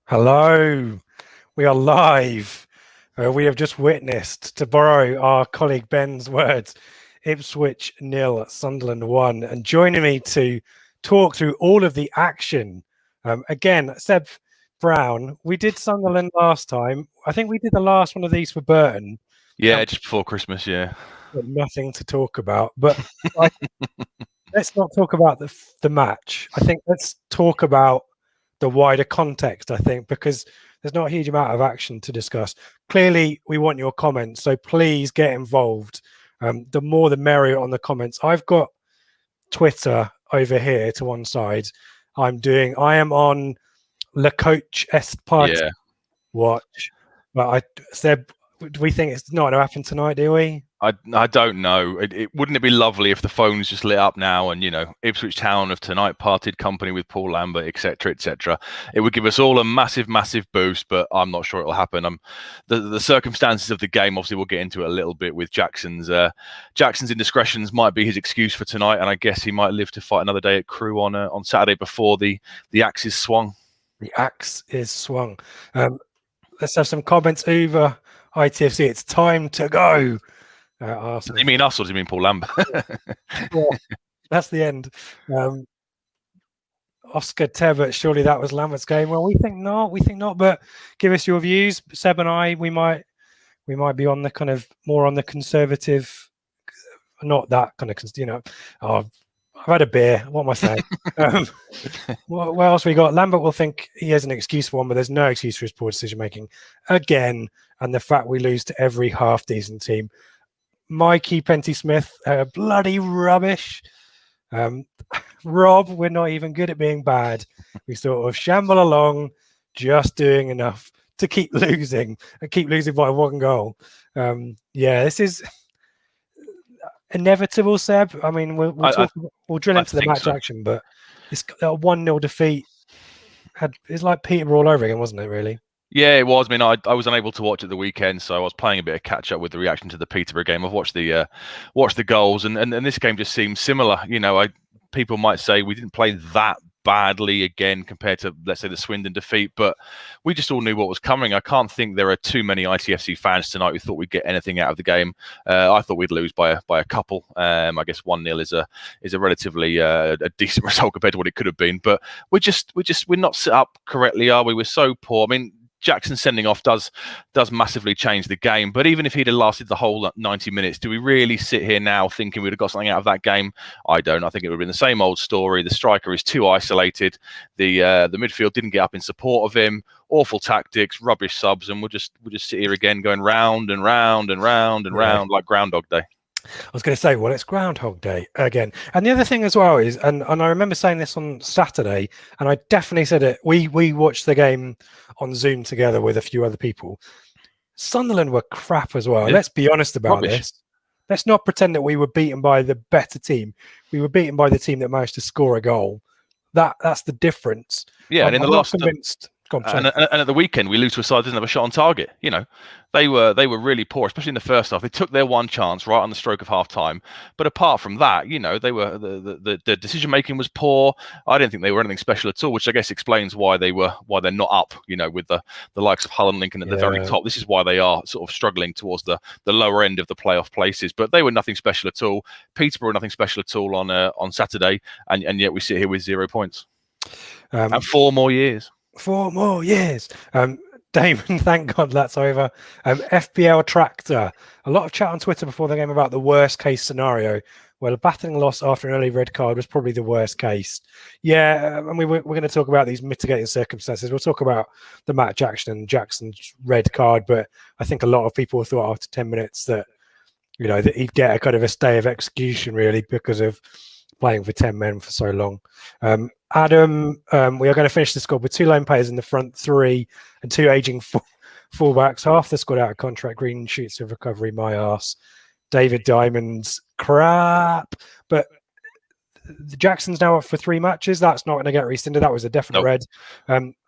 Hello, we are live. We have just witnessed, to borrow our colleague Ben's words, Ipswich 0, Sunderland 1. And joining me to talk through all of the action, again, Seb Brown. We did Sunderland last time. I think we did the last one of these for Burton. Yeah, just before Christmas, yeah. Nothing to talk about. But let's not talk about the match. I think let's talk about the wider context, I think, because there's not a huge amount of action to discuss. Clearly, we want your comments, so please get involved. The more the merrier on the comments. I've got Twitter over here to one side. I am on Le Coach Est Party watch. But Seb, do we think it's not going to happen tonight, do we? I don't know. Wouldn't it be lovely if the phones just lit up now and, Ipswich Town of tonight parted company with Paul Lambert, etc., etc. It would give us all a massive, massive boost, but I'm not sure it'll happen. The circumstances of the game, obviously, we'll get into it a little bit with Jackson's indiscretions might be his excuse for tonight, and I guess he might live to fight another day at Crewe on Saturday before the axe is swung. The axe is swung. Let's have some comments over ITFC. It's time to go. Do you mean us or do you mean Paul Lambert? Well, that's the end. Oscar Tebbert, surely that was Lambert's game. Well, we think not, but give us your views. Seb and I, we might be on the kind of more on the conservative, not that kind of, I've had a beer. What am I saying? What else we got? Lambert will think he has an excuse for one, but there's no excuse for his poor decision making again. And the fact we lose to every half decent team. Mikey Penty Smith, bloody rubbish. Rob, we're not even good at being bad. We sort of shamble along, just doing enough to keep losing and keep losing by one goal. This is inevitable, Seb. I mean, we'll drill into the match action, but it's a 1-0 defeat. It's like Peterborough all over again, wasn't it, really? Yeah, it was. I mean, I was unable to watch it the weekend, so I was playing a bit of catch up with the reaction to the Peterborough game. I've watched the goals, and this game just seems similar. People might say we didn't play that badly again compared to, let's say, the Swindon defeat, but we just all knew what was coming. I can't think there are too many ITFC fans tonight who thought we'd get anything out of the game. I thought we'd lose by a couple. I guess 1-0 is a relatively a decent result compared to what it could have been. But we're not set up correctly, are we? We're so poor. I mean, Jackson sending off does massively change the game, but even if he'd have lasted the whole 90 minutes, do we really sit here now thinking we'd have got something out of that game? I don't. I think it would have been the same old story. The striker is too isolated. The midfield didn't get up in support of him. Awful tactics, rubbish subs, and we'll just sit here again going round and round and round and round like Groundhog Day. I was going to say, well, it's Groundhog Day again. And the other thing as well is, and I remember saying this on Saturday, and I definitely said it, we watched the game on Zoom together with a few other people. Sunderland were crap as well. Yeah. Let's be honest about this. Let's not pretend that we were beaten by the better team. We were beaten by the team that managed to score a goal. That's the difference. Yeah, and in the last... And at the weekend, we lose to a side that doesn't have a shot on target. They were really poor, especially in the first half. They took their one chance right on the stroke of half time. But apart from that, they were the decision making was poor. I didn't think they were anything special at all, which I guess explains why they're not up. With the likes of Hull and Lincoln at the very top. This is why they are sort of struggling towards the lower end of the playoff places. But they were nothing special at all. Peterborough nothing special at all on Saturday, and yet we sit here with 0 points. And 4 more years. 4 more years. Damon, thank God that's over. FPL Tractor. A lot of chat on Twitter before the game about the worst case scenario. Well, a battering loss after an early red card was probably the worst case. Yeah, and we're going to talk about these mitigating circumstances. We'll talk about the match action and Jackson's red card, but I think a lot of people thought after 10 minutes that, that he'd get a kind of a stay of execution, really, because of playing for 10 men for so long. Adam, we are going to finish the squad with 2 lone players in the front 3 and 2 aging fullbacks. Half the squad out of contract. Green shoots of recovery. My arse. David Diamond's crap. But the Jackson's now up for 3 matches. That's not going to get rescinded. That was a definite red.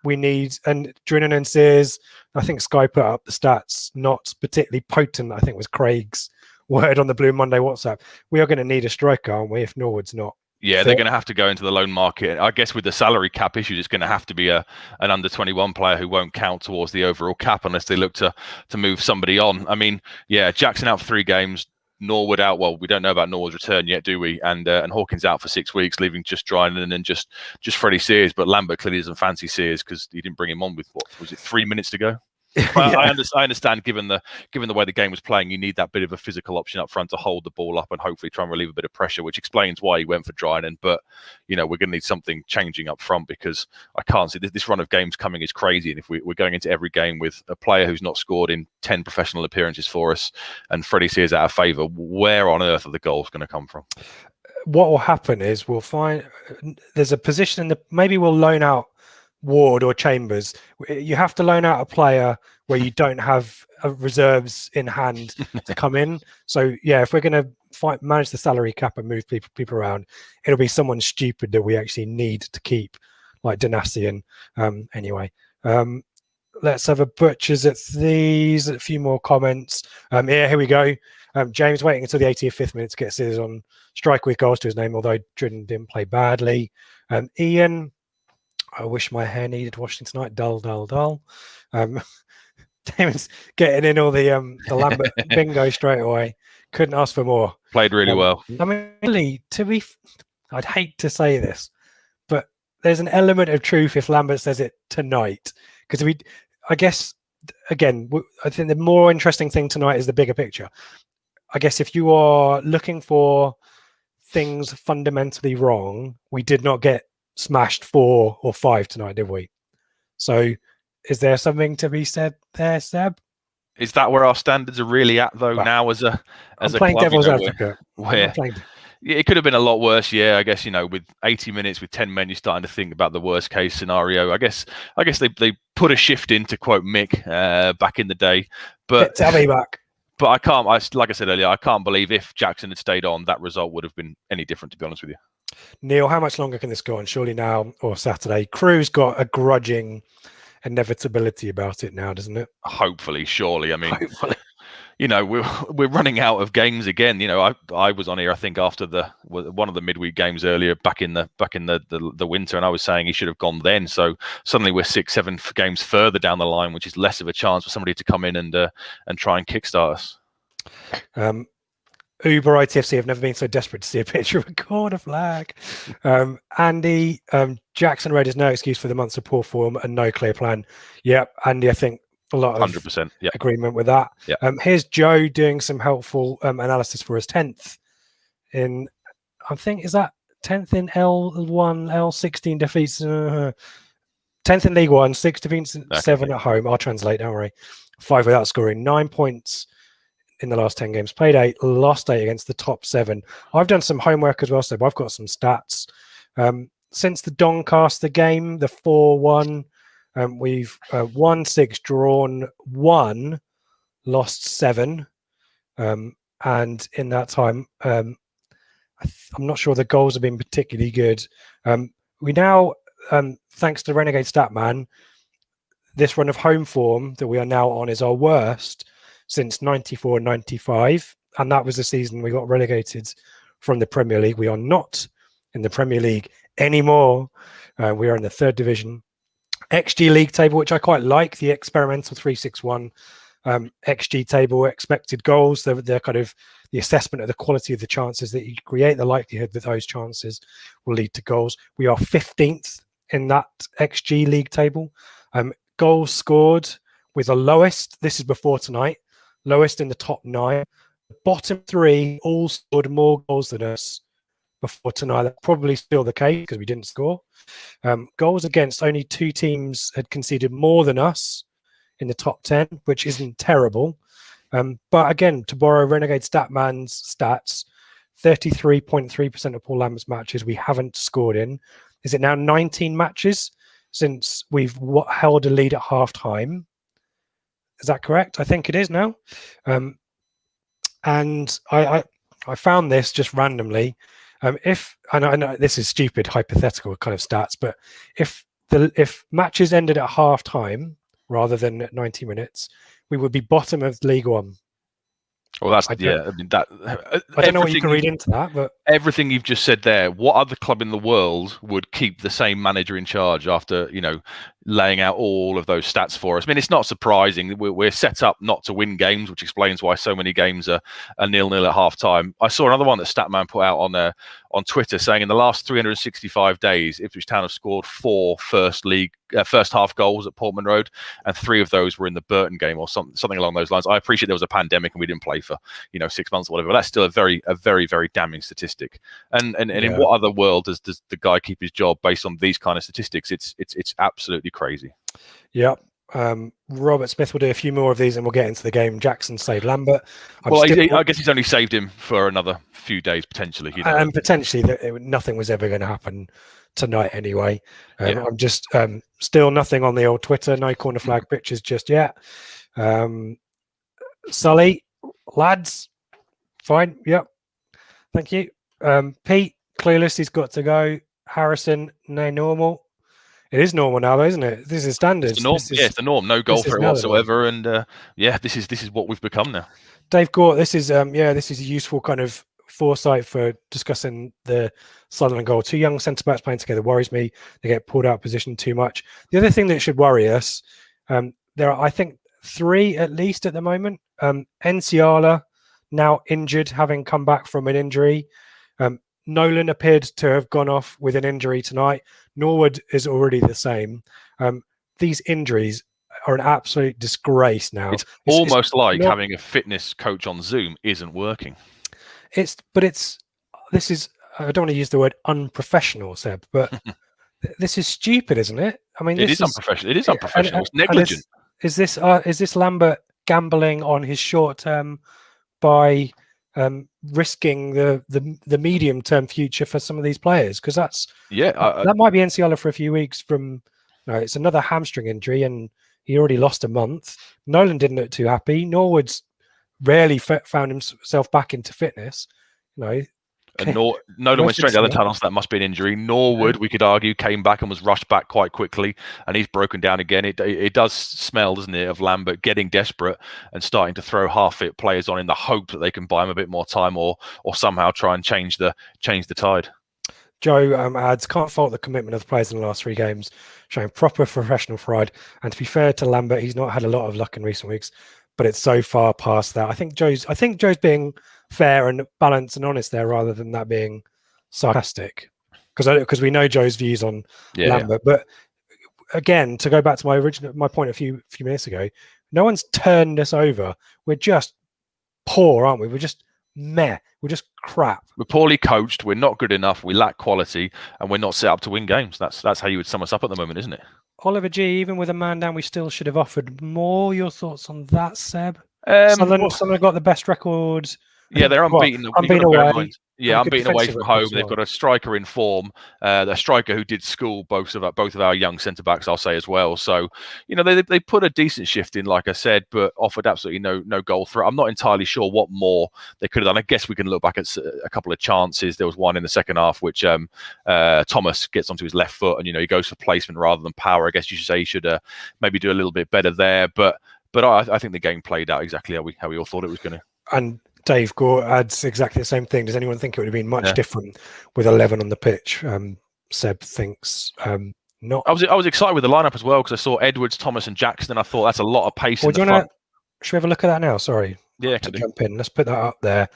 We need, and Drinan and Sears, I think Sky put up the stats, not particularly potent, I think was Craig's word on the Blue Monday WhatsApp. We are going to need a striker, aren't we, if Norwood's not Yeah, they're going to have to go into the loan market. I guess with the salary cap issues, it's going to have to be an under 21 player who won't count towards the overall cap unless they look to move somebody on. I mean, yeah, Jackson out for 3 games, Norwood out. Well, we don't know about Norwood's return yet, do we? And Hawkins out for 6 weeks, leaving just Dryden and just Freddie Sears. But Lambert clearly doesn't fancy Sears because he didn't bring him on with, what was it, 3 minutes to go? Yeah. I understand. Given the way the game was playing, you need that bit of a physical option up front to hold the ball up and hopefully try and relieve a bit of pressure, which explains why he went for Dryden. But we're going to need something changing up front because I can't see this run of games coming is crazy. And if we're going into every game with a player who's not scored in 10 professional appearances for us and Freddie Sears out of favour, where on earth are the goals going to come from? What will happen is we'll find there's a position maybe we'll loan out Ward or Chambers. You have to loan out a player where you don't have reserves in hand to come in. So yeah, if we're going to manage the salary cap and move people around, it'll be someone stupid that we actually need to keep, like Danassian. Anyway, let's have a butchers at these. A few more comments. Here we go. James waiting until the 85th minute to get Scissors on strike with goals to his name, although Dryden didn't play badly. Ian, I wish my hair needed washing tonight. Dull. Damon's getting in all the Lambert bingo straight away. Couldn't ask for more. Played really well. I mean, really, I'd hate to say this, but there's an element of truth if Lambert says it tonight, because I guess, again, I think the more interesting thing tonight is the bigger picture. I guess if you are looking for things fundamentally wrong, we did not get smashed 4 or 5 tonight, did we? So is there something to be said there, Seb? Is that where our standards are really at, though, now as a playing club, devil's advocate? It could have been a lot worse. Yeah, I guess, with 80 minutes with 10 men, you're starting to think about the worst case scenario. I guess they put a shift in, to quote Mick back in the day, but tell me back. But I can't. Like I said earlier, I can't believe if Jackson had stayed on, that result would have been any different, to be honest with you. Neil, how much longer can this go on? Surely now or Saturday. Crew's got a grudging inevitability about it now, doesn't it? Hopefully, surely. I mean, we're running out of games again. I was on here, I think, after one of the midweek games earlier back in the winter, and I was saying he should have gone then. So suddenly we're 6-7 games further down the line, which is less of a chance for somebody to come in and try and kickstart us. Uber ITFC have never been so desperate to see a picture of a corner flag. Andy, Jackson Red is no excuse for the months of poor form and no clear plan. Yep, Andy, I think a lot of 100%, agreement with that. Yep. Here's Joe doing some helpful analysis for his 10th in, I think, is that 10th in L1, L16 defeats, 10th in League One, 6 defeats, 7 at home. I'll translate, don't worry. 5 without scoring, 9 points in the last 10 games, played 8, lost 8 against the top 7. I've done some homework as well, so I've got some stats. Since the Doncaster game, the 4-1, we've won 6, drawn 1, lost 7. And in that time, I'm not sure the goals have been particularly good. We now, thanks to Renegade Statman, this run of home form that we are now on is our worst since 94-95, and that was the season we got relegated from the Premier League. We are not in the Premier League anymore. We are in the 3rd division. XG league table, which I quite like, the experimental 361 XG table, expected goals. They're kind of the assessment of the quality of the chances that you create, the likelihood that those chances will lead to goals. We are 15th in that XG league table. Goals scored with the lowest, this is before tonight, lowest in the top 9. The bottom 3 all scored more goals than us before tonight. That's probably still the case because we didn't score. Goals against, only 2 teams had conceded more than us in the top 10, which isn't terrible. But again, to borrow Renegade Statman's stats, 33.3% of Paul Lambert's matches we haven't scored in. Is it now 19 matches since we've held a lead at half time? Is that correct? I think it is now. And I found this just randomly. If I know this is stupid, hypothetical kind of stats, but if matches ended at half time rather than at 90 minutes, we would be bottom of League One. Well, that's I I mean that. I don't know what you can read into that, but Everything you've just said there, what other club in the world would keep the same manager in charge after, laying out all of those stats for us? I mean, it's not surprising. We're set up not to win games, which explains why so many games are 0-0 at half time. I saw another one that Statman put out on Twitter saying in the last 365 days, Ipswich Town have scored 4 first half goals at Portman Road, and 3 of those were in the Burton game or something along those lines. I appreciate there was a pandemic and we didn't play for 6 months or whatever, but that's still a very, very damning statistic. And in what other world does the guy keep his job based on these kind of statistics? It's absolutely crazy. Yeah. Robert Smith will do a few more of these and we'll get into the game. Jackson saved Lambert. I guess he's only saved him for another few days potentially. And potentially nothing was ever going to happen tonight anyway. I'm just still nothing on the old Twitter. No corner flag pictures just yet. Sully, lads, fine. Yep. Thank you. Pete, clueless. He's got to go. Harrison, no normal. It is normal now, though, isn't it? This is standard. It's the norm. It's the norm. No goal threat whatsoever, and this is what we've become now. Dave Gort, this is a useful kind of foresight for discussing the Sunderland goal. 2 young centre backs playing together worries me. They get pulled out of position too much. The other thing that should worry us, there are, I think, 3 at least at the moment. Enciala now injured, having come back from an injury. Nolan appeared to have gone off with an injury tonight. Norwood is already the same. These injuries are an absolute disgrace now. It's almost like having a fitness coach on Zoom isn't working. This is, I don't want to use the word unprofessional, Seb, but this is stupid, isn't it? I mean, it is unprofessional. It is unprofessional. It's negligent. Is this Lambert gambling on his short term by risking the medium term future for some of these players? Because that might be Enciala for a few weeks from. No, it's another hamstring injury, and he already lost a month. Nolan didn't look too happy. Norwood's rarely found himself back into fitness. And Nolan went straight down the tunnel, so that must be an injury. Norwood, we could argue, came back and was rushed back quite quickly, and he's broken down again. It does smell, doesn't it, of Lambert getting desperate and starting to throw half-fit players on in the hope that they can buy him a bit more time or somehow try and change the tide. Joe adds, can't fault the commitment of the players in the last 3 games, showing proper professional pride. And to be fair to Lambert, he's not had a lot of luck in recent weeks, but it's so far past that. I think Joe's being fair and balanced and honest there, rather than that being sarcastic, because we know Joe's views on Lambert. But again, to go back to my point a few minutes ago, no one's turned us over. We're just poor, aren't we? We're just meh. We're just crap. We're poorly coached. We're not good enough. We lack quality, and we're not set up to win games. That's how you would sum us up at the moment, isn't it? Oliver G, even with a man down, we still should have offered more. Your thoughts on that, Seb? Sunderland got the best record. Yeah, they're unbeaten. Unbeaten away. Unbeaten away from home. They've got a striker in form, a striker who did school both of our young centre backs, I'll say as well. So, they put a decent shift in, like I said, but offered absolutely no goal threat. I'm not entirely sure what more they could have done. I guess we can look back at a couple of chances. There was one in the second half which Thomas gets onto his left foot, and he goes for placement rather than power. I guess you should say he should maybe do a little bit better there. But I think the game played out exactly how we all thought it was going to. And Dave Gore adds exactly the same thing. Does anyone think it would have been much different with 11 on the pitch? Seb thinks not. I was excited with the lineup as well, because I saw Edwards, Thomas, and Jackson. I thought that's a lot of pace in the front. Should we have a look at that now? Sorry. Yeah, to jump in. Let's put that up there.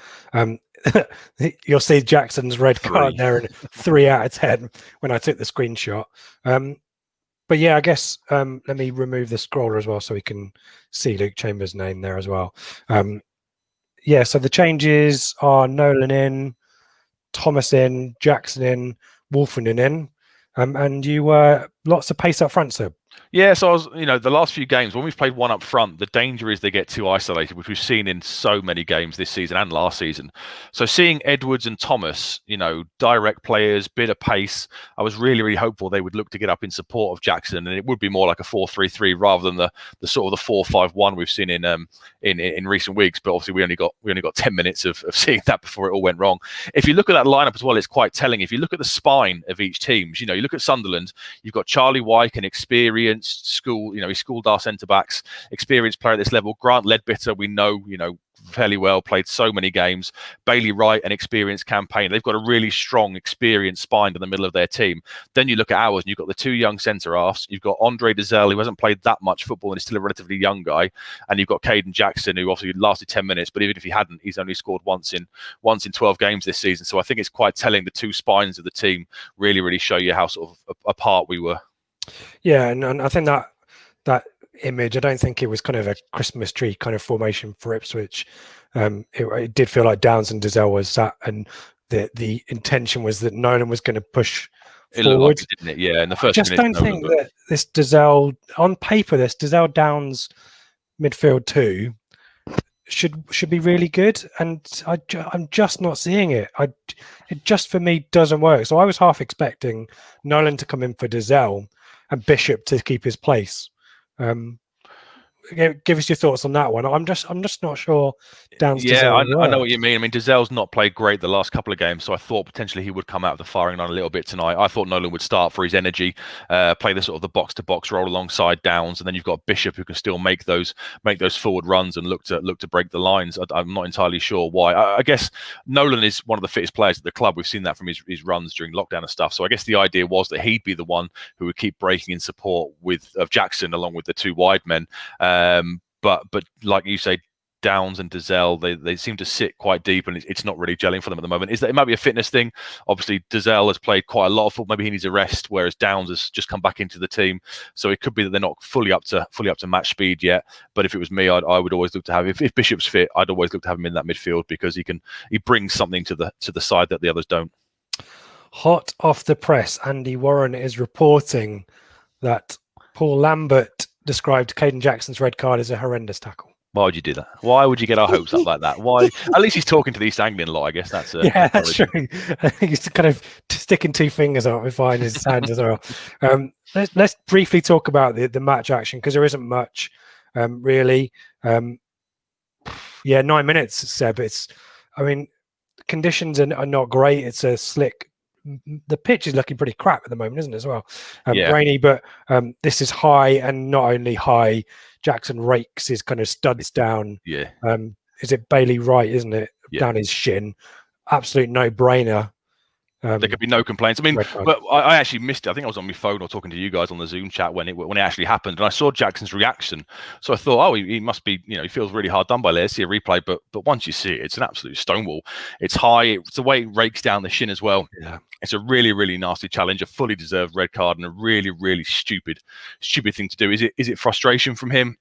You'll see Jackson's red card there, and 3 out of 10 when I took the screenshot. But yeah, I guess let me remove the scroller as well so we can see Luke Chambers' name there as well. So the changes are Nolan in, Thomas in, Jackson in, Wolfen in, and you were lots of pace up front, Seb. Yeah, so I was, the last few games, when we've played one up front, the danger is they get too isolated, which we've seen in so many games this season and last season. So seeing Edwards and Thomas, direct players, bit of pace, I was really, really hopeful they would look to get up in support of Jackson, and it would be more like a 4-3-3 rather than the sort of the 4-5-1 we've seen in recent weeks. But obviously we only got 10 minutes of seeing that before it all went wrong. If you look at that lineup as well, it's quite telling. If you look at the spine of each team, you look at Sunderland, you've got Charlie Wyke, an experienced experienced school. He schooled our centre backs, experienced player at this level. Grant Ledbetter, we know, fairly well, played so many games. Bailey Wright, an experienced campaign. They've got a really strong, experienced spine in the middle of their team. Then you look at ours, and you've got the two young centre halves. You've got Andre Dezelle, who hasn't played that much football and is still a relatively young guy, and you've got Caden Jackson, who obviously lasted 10 minutes, but even if he hadn't, he's only scored once in 12 games this season. So I think it's quite telling. The two spines of the team really show you how sort of apart we were. Yeah, and I think that image, I don't think it was kind of a Christmas tree kind of formation for Ipswich. It did feel like Downs and Dezelle was sat, and the intention was that Nolan was going to push forward. Like it, didn't it? Yeah, in the first minute. I just don't think that this Dezelle, on paper, this Dezelle Downs midfield 2 should be really good, and I'm just not seeing it. It just, for me, doesn't work. So I was half expecting Nolan to come in for Dezelle and Bishop to keep his place. Give us your thoughts on that one. I'm just not sure. Yeah, I know what you mean. I mean, Dezelle's not played great the last couple of games, so I thought potentially he would come out of the firing line a little bit tonight. I thought Nolan would start for his energy, play the sort of the box to box role alongside Downs, and then you've got Bishop who can still make those forward runs and look to break the lines. I'm not entirely sure why. I guess Nolan is one of the fittest players at the club. We've seen that from his runs during lockdown and stuff. So I guess the idea was that he'd be the one who would keep breaking in support of Jackson along with the two wide men. But like you say, Downs and Dezelle, they seem to sit quite deep, and it's not really gelling for them at the moment. It might be a fitness thing. Obviously, Dezelle has played quite a lot of football. Maybe he needs a rest, whereas Downs has just come back into the team. So it could be that they're not fully up to match speed yet. But if it was me, I would always look to have, if Bishop's fit, I'd always look to have him in that midfield, because he brings something to the side that the others don't. Hot off the press, Andy Warren is reporting that Paul Lambert described Caden Jackson's red card as a horrendous tackle. Why would you do that? Why would you get our hopes up like that? Why? At least he's talking to the East Anglian lot, I guess. That's that's true. I think he's kind of sticking two fingers out behind his hand as well. Let's briefly talk about the match action, because there isn't much really. 9 minutes, Seb. Conditions are not great. It's a slick. The pitch is looking pretty crap at the moment, isn't it, as well? Rainy, but this is high, and not only high, Jackson rakes his kind of studs down. Yeah. Is it Bailey Wright, isn't it? Yeah. Down his shin. Absolute no-brainer. There could be no complaints. I mean, but I actually missed it. I think I was on my phone or talking to you guys on the Zoom chat when it actually happened, and I saw Jackson's reaction. So I thought, he must be, he feels really hard done by. Let's see a replay. But once you see it, it's an absolute stonewall. It's high. It's the way it rakes down the shin as well. Yeah. It's a really nasty challenge, a fully deserved red card, and a really stupid thing to do. Is it frustration from him?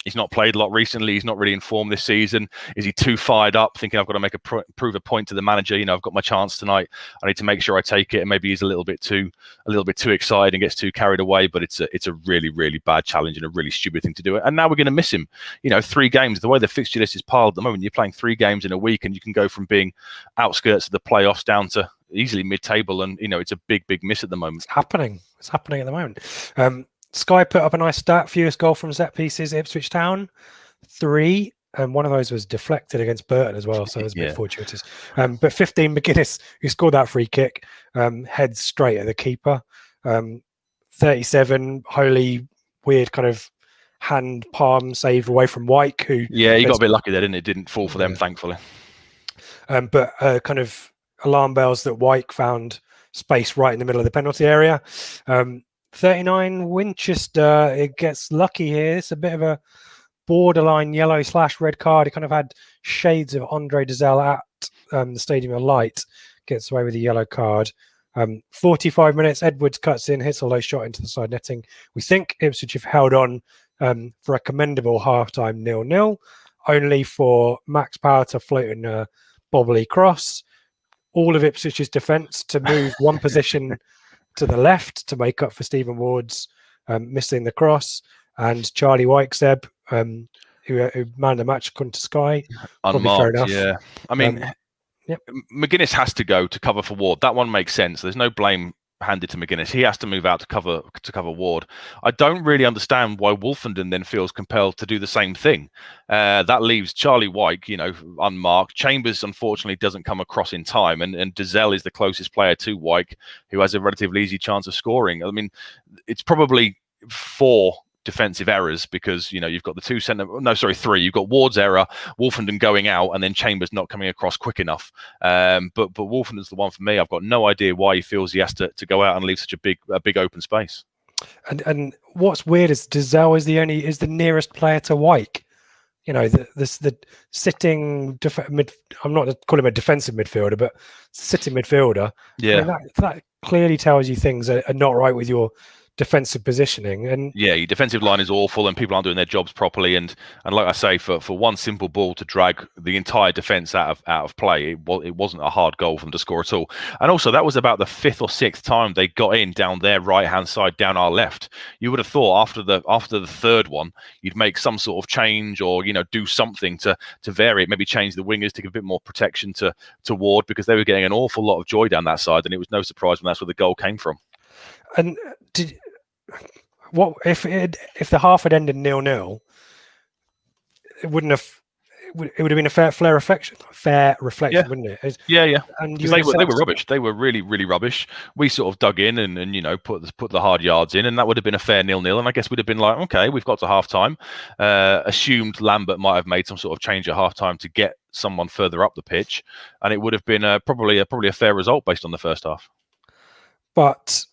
He's not played a lot recently. He's not really in form this season. Is he too fired up, thinking I've got to prove a point to the manager? I've got my chance tonight. I need to make sure I take it. And maybe he's a little bit too excited and gets too carried away. But it's a really bad challenge and a really stupid thing to do. And now we're going to miss him. 3 games. The way the fixture list is piled at the moment, you're playing 3 games in a week, and you can go from being outskirts of the playoffs down to easily mid-table. And it's a big miss at the moment. It's happening at the moment. Sky put up a nice stat: fewest goal from set pieces, Ipswich Town, 3, and one of those was deflected against Burton as well, so it was a bit fortuitous. But 15, McGuinness, who scored that free kick, heads straight at the keeper. 37, Holy, weird kind of hand palm save away from Wyke, who... Yeah, he got a bit lucky there, didn't it? It didn't fall for them, thankfully. But kind of alarm bells that Wyke found space right in the middle of the penalty area. 39, Winchester, it gets lucky here. It's a bit of a borderline yellow/red card. It kind of had shades of Andre Dezelle at the Stadium of Light. Gets away with a yellow card. 45 minutes, Edwards cuts in, hits a low shot into the side netting. We think Ipswich have held on for a commendable half-time 0-0, only for Max Power to float in a bobbly cross. All of Ipswich's defence to move one position to the left to make up for Stephen Ward's missing the cross, and Charlie Wyke, Seb, who manned the match according to Sky. Unmarked, yeah. I mean, McGuinness has to go to cover for Ward. That one makes sense. There's no blame handed to McGuinness. He has to move out to cover Ward. I don't really understand why Wolfenden then feels compelled to do the same thing. That leaves Charlie Wyke, unmarked. Chambers, unfortunately, doesn't come across in time, and Dezelle is the closest player to Wyke, who has a relatively easy chance of scoring. I mean, it's probably 4 defensive errors because you've got the 3. You've got Ward's error, Wolfenden going out, and then Chambers not coming across quick enough. But Wolfenden's the one for me. I've got no idea why he feels he has to go out and leave such a big open space. And what's weird is Dizelle is the nearest player to Wyke. The sitting I'm not calling him a defensive midfielder, but sitting midfielder. Yeah, I mean, that clearly tells you things are not right with your defensive positioning. And yeah, your defensive line is awful and people aren't doing their jobs properly, and like I say, for one simple ball to drag the entire defense out of play, it wasn't a hard goal for them to score at all. And also that was about the 5th or 6th time they got in down their right hand side, down our left. You would have thought after the 3rd one you'd make some sort of change or do something to vary it, maybe change the wingers to give a bit more protection to Ward, because they were getting an awful lot of joy down that side, and it was no surprise when that's where the goal came from. And what if the half had ended 0-0? It wouldn't have. It would have been a fair reflection, wouldn't it? Yeah. And they were rubbish. They were really, really rubbish. We sort of dug in and put the hard yards in, and that would have been a fair 0-0. And I guess we'd have been like, okay, we've got to half time. Assumed Lambert might have made some sort of change at half time to get someone further up the pitch, and it would have been probably a fair result based on the first half. But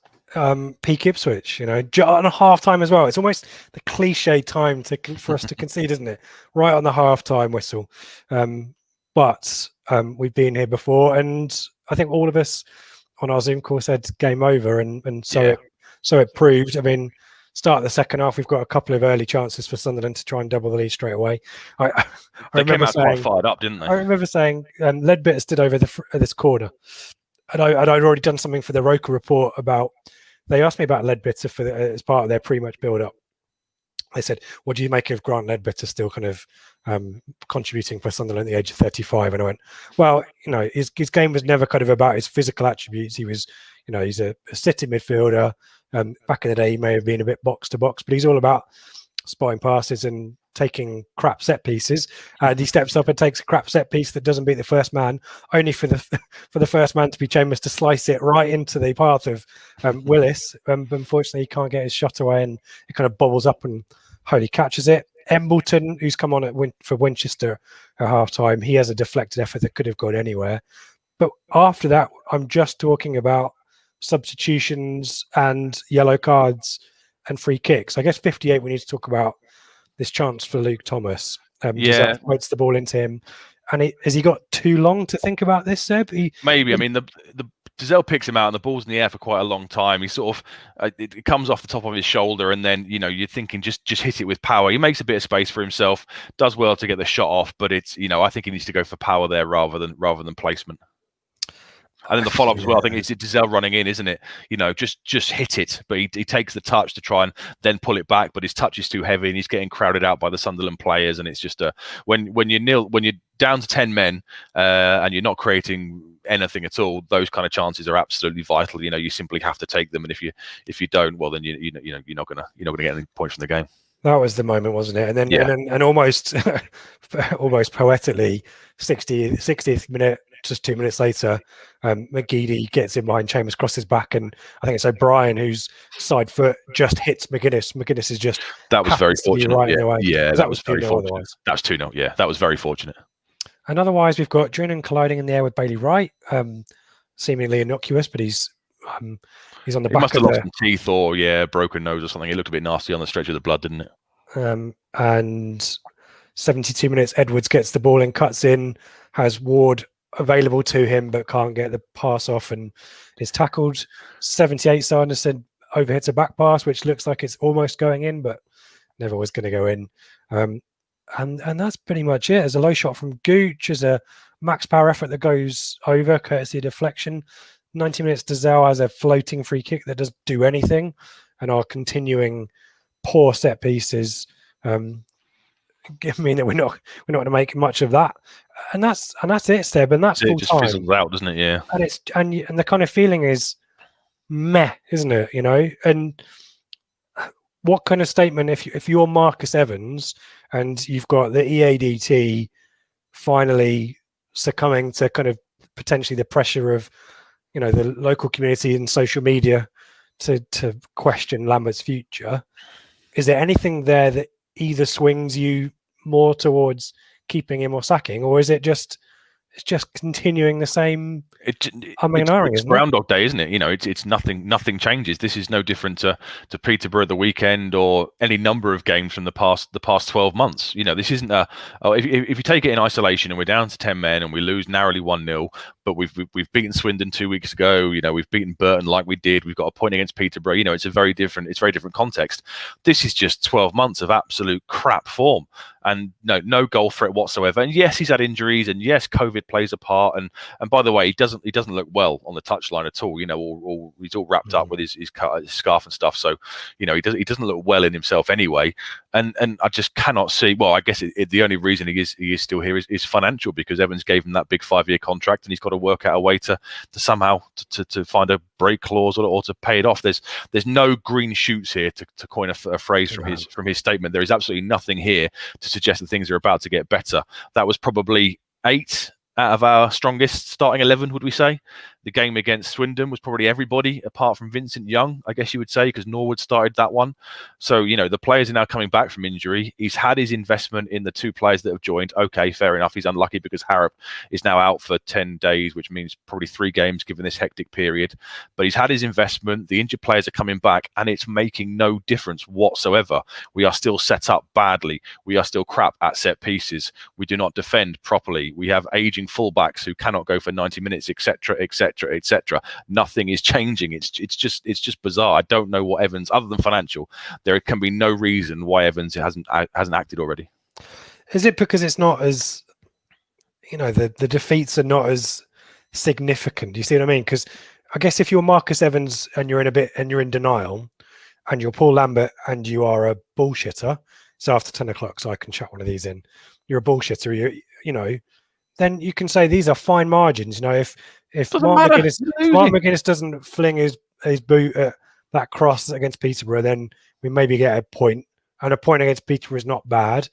peak Ipswich, on a half time as well. It's almost the cliche time for us to concede, isn't it? Right on the half time whistle. But we've been here before, and I think all of us on our Zoom call said game over, and so it proved. I mean, start of the second half, we've got a couple of early chances for Sunderland to try and double the lead straight away. I remember quite fired up, didn't they? I remember saying Leadbitter stood over this corner, and I'd already done something for the Roker report about. They asked me about Leadbitter as part of their pre-match build-up. They said, "What do you make of Grant Leadbitter still kind of contributing for Sunderland at the age of 35?" And I went, "Well, his game was never kind of about his physical attributes. He was, he's a sitting midfielder. Back in the day, he may have been a bit box to box, but he's all about spotting passes and taking crap set pieces. And he steps up and takes a crap set piece that doesn't beat the first man, only for the first man to be Chambers to slice it right into the path of Willis. But unfortunately, he can't get his shot away, and it kind of bobbles up and Holy catches it. Embleton, who's come on for Winchester at half time, he has a deflected effort that could have gone anywhere. But after that, I'm just talking about substitutions and yellow cards and free kicks. I guess 58, we need to talk about this chance for Luke Thomas. Fights the ball into him. And has he got too long to think about this, Seb? Maybe. I mean, the Dizelle picks him out and the ball's in the air for quite a long time. He sort of, it comes off the top of his shoulder, and then, you're thinking just hit it with power. He makes a bit of space for himself, does well to get the shot off, but it's, I think he needs to go for power there rather than placement. And then the follow-up as well, I think it's Dizelle running in, isn't it? Just hit it. But he takes the touch to try and then pull it back, but his touch is too heavy and he's getting crowded out by the Sunderland players. And it's just when you're down to 10 men and you're not creating anything at all, those kind of chances are absolutely vital. You simply have to take them, and if you don't, well then you're not gonna get any points from the game. That was the moment, wasn't it? And then and almost poetically, 60th minute, just 2 minutes later, McGeady gets in behind Chambers, crosses back, and I think it's O'Brien whose side foot just hits McGuinness. McGuinness is just that was very fortunate. Right in the way. That was very fortunate. That was 2-0. Yeah, that was very fortunate. And otherwise, we've got Drinnan colliding in the air with Bailey Wright, seemingly innocuous, but he's on the back. He must have lost some teeth or broken nose or something. It looked a bit nasty on the stretch of the blood, didn't it? And 72 minutes, Edwards gets the ball and cuts in, has Ward available to him but can't get the pass off and is tackled. 78, Sanderson overhits a back pass which looks like it's almost going in but never was going to go in. And that's pretty much it. There's a low shot from Gooch, there's a max power effort that goes over courtesy of deflection. 90 minutes, Dizelle has a floating free kick that doesn't do anything, and our continuing poor set pieces mean that we're not going to make much of that. And that's it, Seb, and that's full time. It just fizzles out, doesn't it? Yeah. And it's and the kind of feeling is meh, isn't it? And what kind of statement if you're Marcus Evans and you've got the EADT finally succumbing to kind of potentially the pressure of the local community and social media to question Lambert's future. Is there anything there that either swings you more towards keeping him or sacking, or is it just continuing the same humming and ahhing, it's isn't it? Groundhog Day, isn't it? It's nothing changes. This is no different to Peterborough at the weekend or any number of games from the past 12 months. This isn't if you take it in isolation and we're down to 10 men and we lose narrowly 1-0, but we've beaten Swindon 2 weeks ago. We've beaten Burton like we did. We've got a point against Peterborough. It's very different context. This is just 12 months of absolute crap form and no goal threat whatsoever. And yes, he's had injuries, and yes, COVID plays a part. And by the way, he doesn't look well on the touchline at all. He's all wrapped up with his scarf and stuff. So he doesn't look well in himself anyway. And I just cannot see. Well, I guess the only reason he is still here is financial, because Evans gave him that big 5-year contract, and he's got to work out a way to somehow to find a break clause or to pay it off. There's no green shoots here, to coin a phrase from his statement. There is absolutely nothing here to suggest that things are about to get better. That was probably 8 out of our strongest starting 11, would we say? The game against Swindon was probably everybody apart from Vincent Young, I guess you would say, because Norwood started that one. So, the players are now coming back from injury. He's had his investment in the 2 players that have joined. Okay, fair enough. He's unlucky because Harrop is now out for 10 days, which means probably 3 games given this hectic period. But he's had his investment. The injured players are coming back, and it's making no difference whatsoever. We are still set up badly. We are still crap at set pieces. We do not defend properly. We have aging fullbacks who cannot go for 90 minutes, etc., etc., etc. Nothing is changing. It's just bizarre. I don't know what Evans, other than financial, there can be no reason why Evans hasn't acted already. Is it because it's not as, the defeats are not as significant? Do you see what I mean? Because I guess if you're Marcus Evans and you're in denial, and you're Paul Lambert and you are a bullshitter, so after 10 o'clock, so I can chuck one of these in, you're a bullshitter, then you can say these are fine margins. If Mark McGuinness doesn't fling his boot at that cross against Peterborough, then we maybe get a point, and a point against Peterborough is not bad.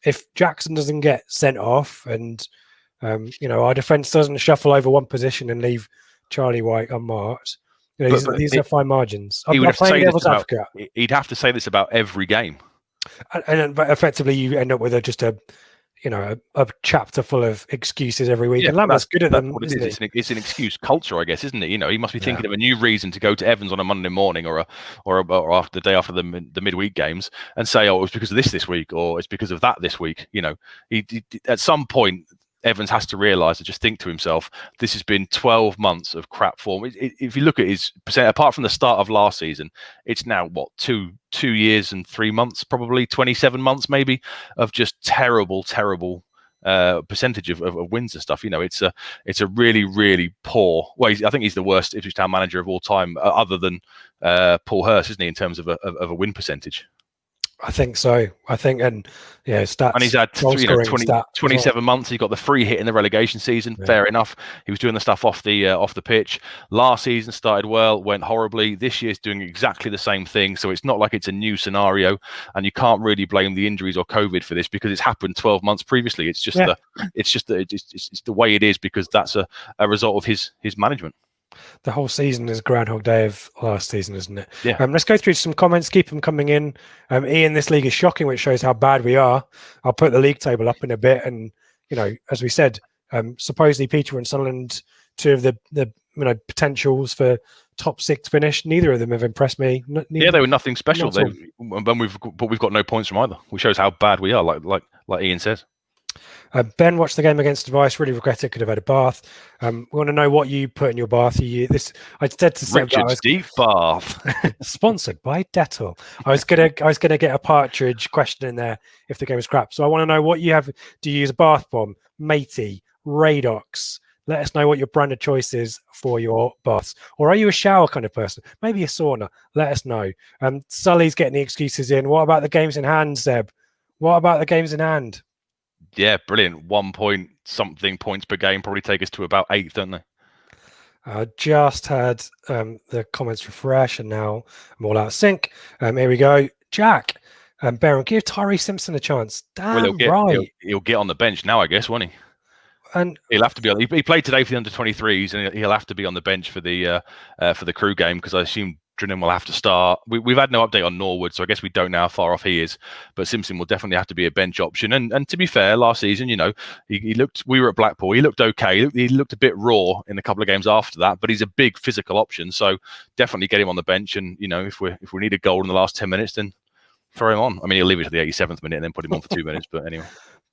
If Jackson doesn't get sent off, and our defence doesn't shuffle over one position and leave Charlie White unmarked, these are fine margins. He'd have to say this about every game, but effectively you end up with a chapter full of excuses every week. Yeah, and Lambert's good at them. It's an excuse culture, I guess, isn't it? He must be thinking of a new reason to go to Evans on a Monday morning or after the day after the midweek games and say, oh, it was because of this week, or it's because of that this week. He at some point, Evans has to realise and just think to himself, this has been 12 months of crap form. If you look at his percent, apart from the start of last season, it's now, 2 years and 3 months, probably 27 months maybe, of just terrible percentage of wins and stuff. It's a really, really poor. Well, I think he's the worst Ipswich Town manager of all time, other than Paul Hurst, isn't he, in terms of a win percentage? I think so. Stats. And he's had 27 months. He got the free hit in the relegation season. Yeah. Fair enough. He was doing the stuff off the pitch. Last season started well, went horribly. This year's doing exactly the same thing. So it's not like it's a new scenario, and you can't really blame the injuries or COVID for this, because it's happened 12 months previously. It's just the way it is, because that's a result of his management. The whole season is Groundhog Day of last season, isn't it? Yeah. Let's go through some comments. Keep them coming in. Ian, this league is shocking, which shows how bad we are. I'll put the league table up in a bit. And, as we said, supposedly Peterborough and Sunderland, 2 of the potentials for top 6 finish. Neither of them have impressed me. They were nothing special. We've got no points from either, which shows how bad we are, like Ian says. Ben watched the game against Device. Really regret it. Could have had a bath. We want to know what you put in your bath. I said to Seb Richard's deep bath, sponsored by Dettol. I was gonna get a partridge question in there if the game was crap. So I want to know what you have. Do you use a bath bomb, matey, Radox? Let us know what your brand of choice is for your baths. Or are you a shower kind of person? Maybe a sauna. Let us know. Sully's getting the excuses in. What about the games in hand, Seb? What about the games in hand? Yeah, brilliant. 1 point something points per game, probably take us to about 8th, don't they? I just had the comments refresh, and now I'm all out of sync. Here we go. Jack, Baron, give Tyree Simpson a chance. Damn right. He'll get on the bench now, I guess, won't he? And he'll have to be on. He played today for the under-23s, and he'll have to be on the bench for the crew game, because I assume Drennan will have to start. We've had no update on Norwood, so I guess we don't know how far off he is. But Simpson will definitely have to be a bench option. And to be fair, last season, he looked. We were at Blackpool. He looked okay. He looked a bit raw in a couple of games after that. But he's a big physical option, so definitely get him on the bench. And if we need a goal in the last 10 minutes, then throw him on. I mean, he'll leave it to the 87th minute and then put him on for 2 minutes. But anyway,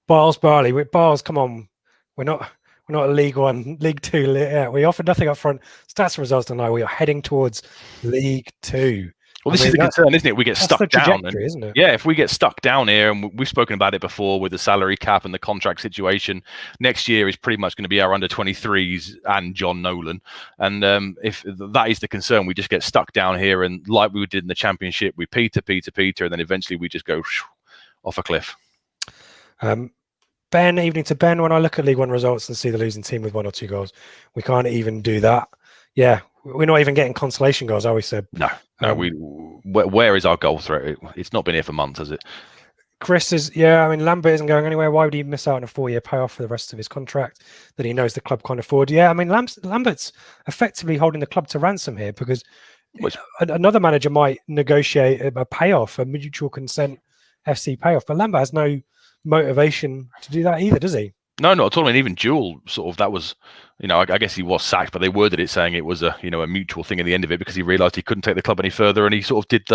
Barley, come on, we're not a League One, League Two. Yeah, we offered nothing up front. Stats results tonight. We are heading towards League Two. Well, this is the concern, isn't it? We get stuck down, isn't it? Yeah, if we get stuck down here, and we've spoken about it before with the salary cap and the contract situation, next year is pretty much going to be our under 23s and John Nolan. And if that is the concern, we just get stuck down here, and like we did in the Championship, we peter, and then eventually we just go off a cliff. Ben, evening to Ben. When I look at League One results and see the losing team with 1 or 2 goals, we can't even do that. Yeah, we're not even getting consolation goals, are we, Seb? No. Where is our goal threat? It's not been here for months, has it? Chris is, I mean, Lambert isn't going anywhere. Why would he miss out on a 4-year payoff for the rest of his contract that he knows the club can't afford? Yeah, I mean, Lambert's effectively holding the club to ransom here, because another manager might negotiate a payoff, a mutual consent FC payoff, but Lambert has no motivation to do that either, does he? No, not at all. I mean, even Jewel, sort of, that was, I guess he was sacked, but they worded it saying it was a mutual thing at the end of it, because he realised he couldn't take the club any further, and he sort of did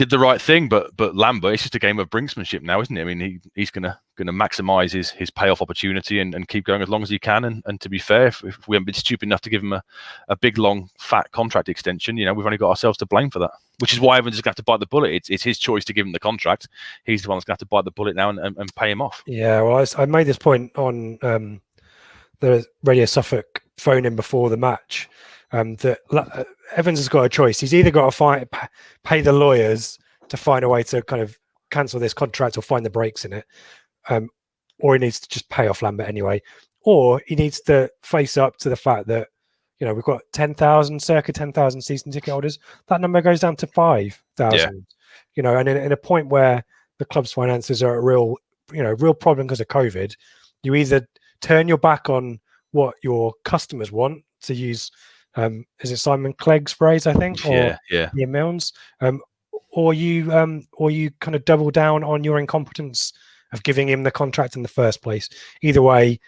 the right thing. But Lambert, it's just a game of brinksmanship now, isn't it? I mean, he's gonna maximise his payoff opportunity and keep going as long as he can. And to be fair, if we haven't been stupid enough to give him a big, long, fat contract extension, we've only got ourselves to blame for that. Which is why everyone's just going to have to bite the bullet. It's his choice to give him the contract. He's the one that's going to have to bite the bullet now and pay him off. Yeah, well, I made this point on the Radio Suffolk phone-in before the match, that Evans has got a choice. He's either got to pay the lawyers to find a way to kind of cancel this contract or find the breaks in it, or he needs to just pay off Lambert anyway, or he needs to face up to the fact that we've got circa 10,000 season ticket holders. That number goes down to 5,000. Yeah. And in a point where the club's finances are a real problem because of COVID, you either turn your back on what your customers want, to use, is it Simon Clegg's phrase, I think? Yeah. Ian Milnes, or you kind of double down on your incompetence of giving him the contract in the first place. Either way,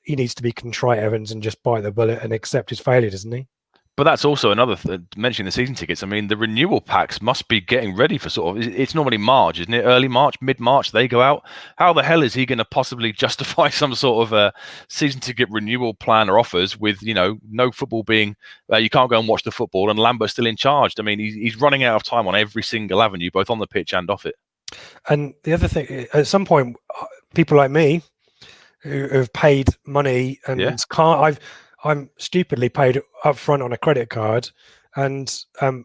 he needs to be contrite, Evans, and just bite the bullet and accept his failure, doesn't he? But that's also another mentioning the season tickets. I mean, the renewal packs must be getting ready for it's normally March, isn't it? Early March, mid-March, they go out. How the hell is he going to possibly justify some sort of a season ticket renewal plan or offers with, no football being, you can't go and watch the football, and Lambert's still in charge? I mean, he's running out of time on every single avenue, both on the pitch and off it. And the other thing, at some point, people like me, who have paid money and I'm stupidly paid up front on a credit card, and I'm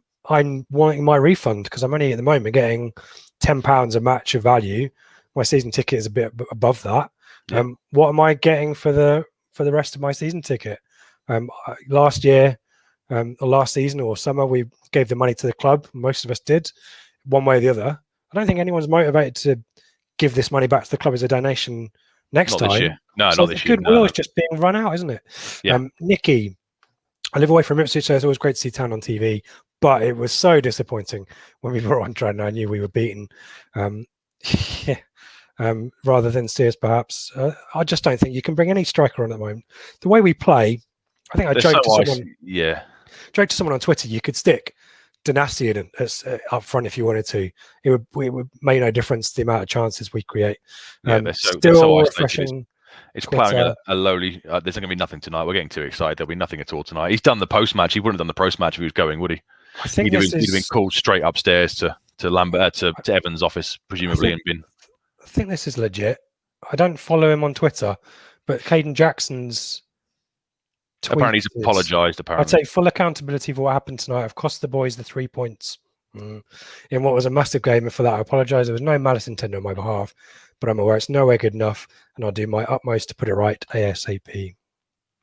wanting my refund because I'm only at the moment getting £10 a match of value. My season ticket is a bit above that. Yeah. What am I getting for the rest of my season ticket? Last year, or last season or summer, we gave the money to the club. Most of us did, one way or the other. I don't think anyone's motivated to give this money back to the club as a donation next time. This year. No, not this year. Goodwill is just being run out, isn't it? Yeah. Nicky, I live away from Ipswich, so it's always great to see Town on TV, but it was so disappointing when we were on Trent and I knew we were beaten. Rather than see us, perhaps. I just don't think you can bring any striker on at the moment. The way we play, I think I joked to someone on Twitter, you could stick Donassi up front if you wanted to. It would make no difference to the amount of chances we create. They're so refreshing. It's playing a lowly. There's going to be nothing tonight. We're getting too excited. There'll be nothing at all tonight. He's done the post match. He wouldn't have done the post match if he was going, would he? I think he'd have been called straight upstairs to Lambert to Evans' office, presumably, I think this is legit. I don't follow him on Twitter, but Caden Jackson's apparently he's apologised. I'd take full accountability for what happened tonight. I've cost the boys the 3 points in what was a massive game, and for that I apologise. There was no malice intended on my behalf, but I'm aware it's nowhere good enough, and I'll do my utmost to put it right ASAP.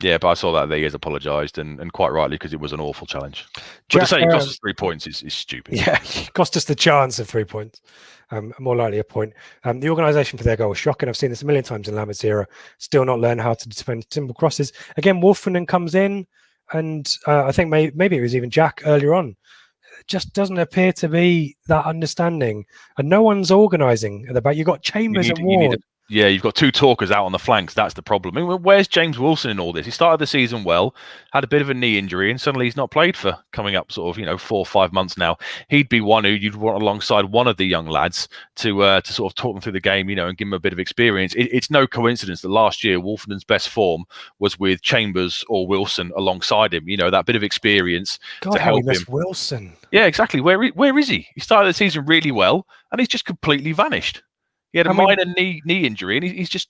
Yeah, but I saw that he has apologised, and quite rightly, because it was an awful challenge. But to say it cost us 3 points is stupid. Yeah, it cost us the chance of 3 points. More likely a point. The organisation for their goal was shocking. I've seen this a million times in Lambert's era. Still not learned how to defend simple crosses. Again, Wolfenden comes in, and I think maybe it was even Jack earlier on. just doesn't appear to be that understanding, and no one's organising at the back. You've got Chambers and Ward. Yeah, you've got two talkers out on the flanks. That's the problem. I mean, where's James Wilson in all this? He started the season well, had a bit of a knee injury, and suddenly he's not played for coming up sort of 4 or 5 months now. He'd be one who you'd want alongside one of the young lads to sort of talk them through the game, and give them a bit of experience. It's no coincidence that last year Wolfenden's best form was with Chambers or Wilson alongside him. That bit of experience God, to help him. Wilson. Yeah, exactly. Where is he? He started the season really well, and he's just completely vanished. He had a minor knee injury, and he's just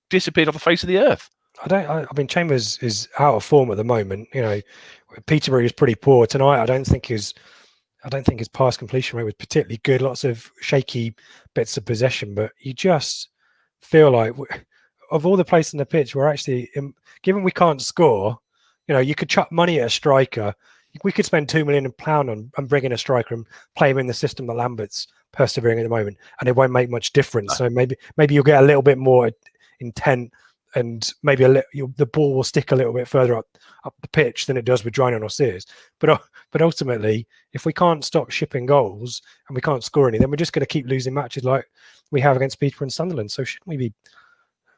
disappeared off the face of the earth. I mean, Chambers is out of form at the moment. Peterborough is pretty poor tonight. I don't think his pass completion rate was particularly good. Lots of shaky bits of possession, but you just feel like, of all the places in the pitch, we're actually, given we can't score, you could chuck money at a striker. We could spend £2 million on bringing a striker and play him in the system that Lambert's persevering at the moment, and it won't make much difference. So maybe you'll get a little bit more intent, and maybe the ball will stick a little bit further up the pitch than it does with Drynor or Sears. But ultimately, if we can't stop shipping goals and we can't score any, then we're just going to keep losing matches like we have against Peterborough and Sunderland. So shouldn't we be?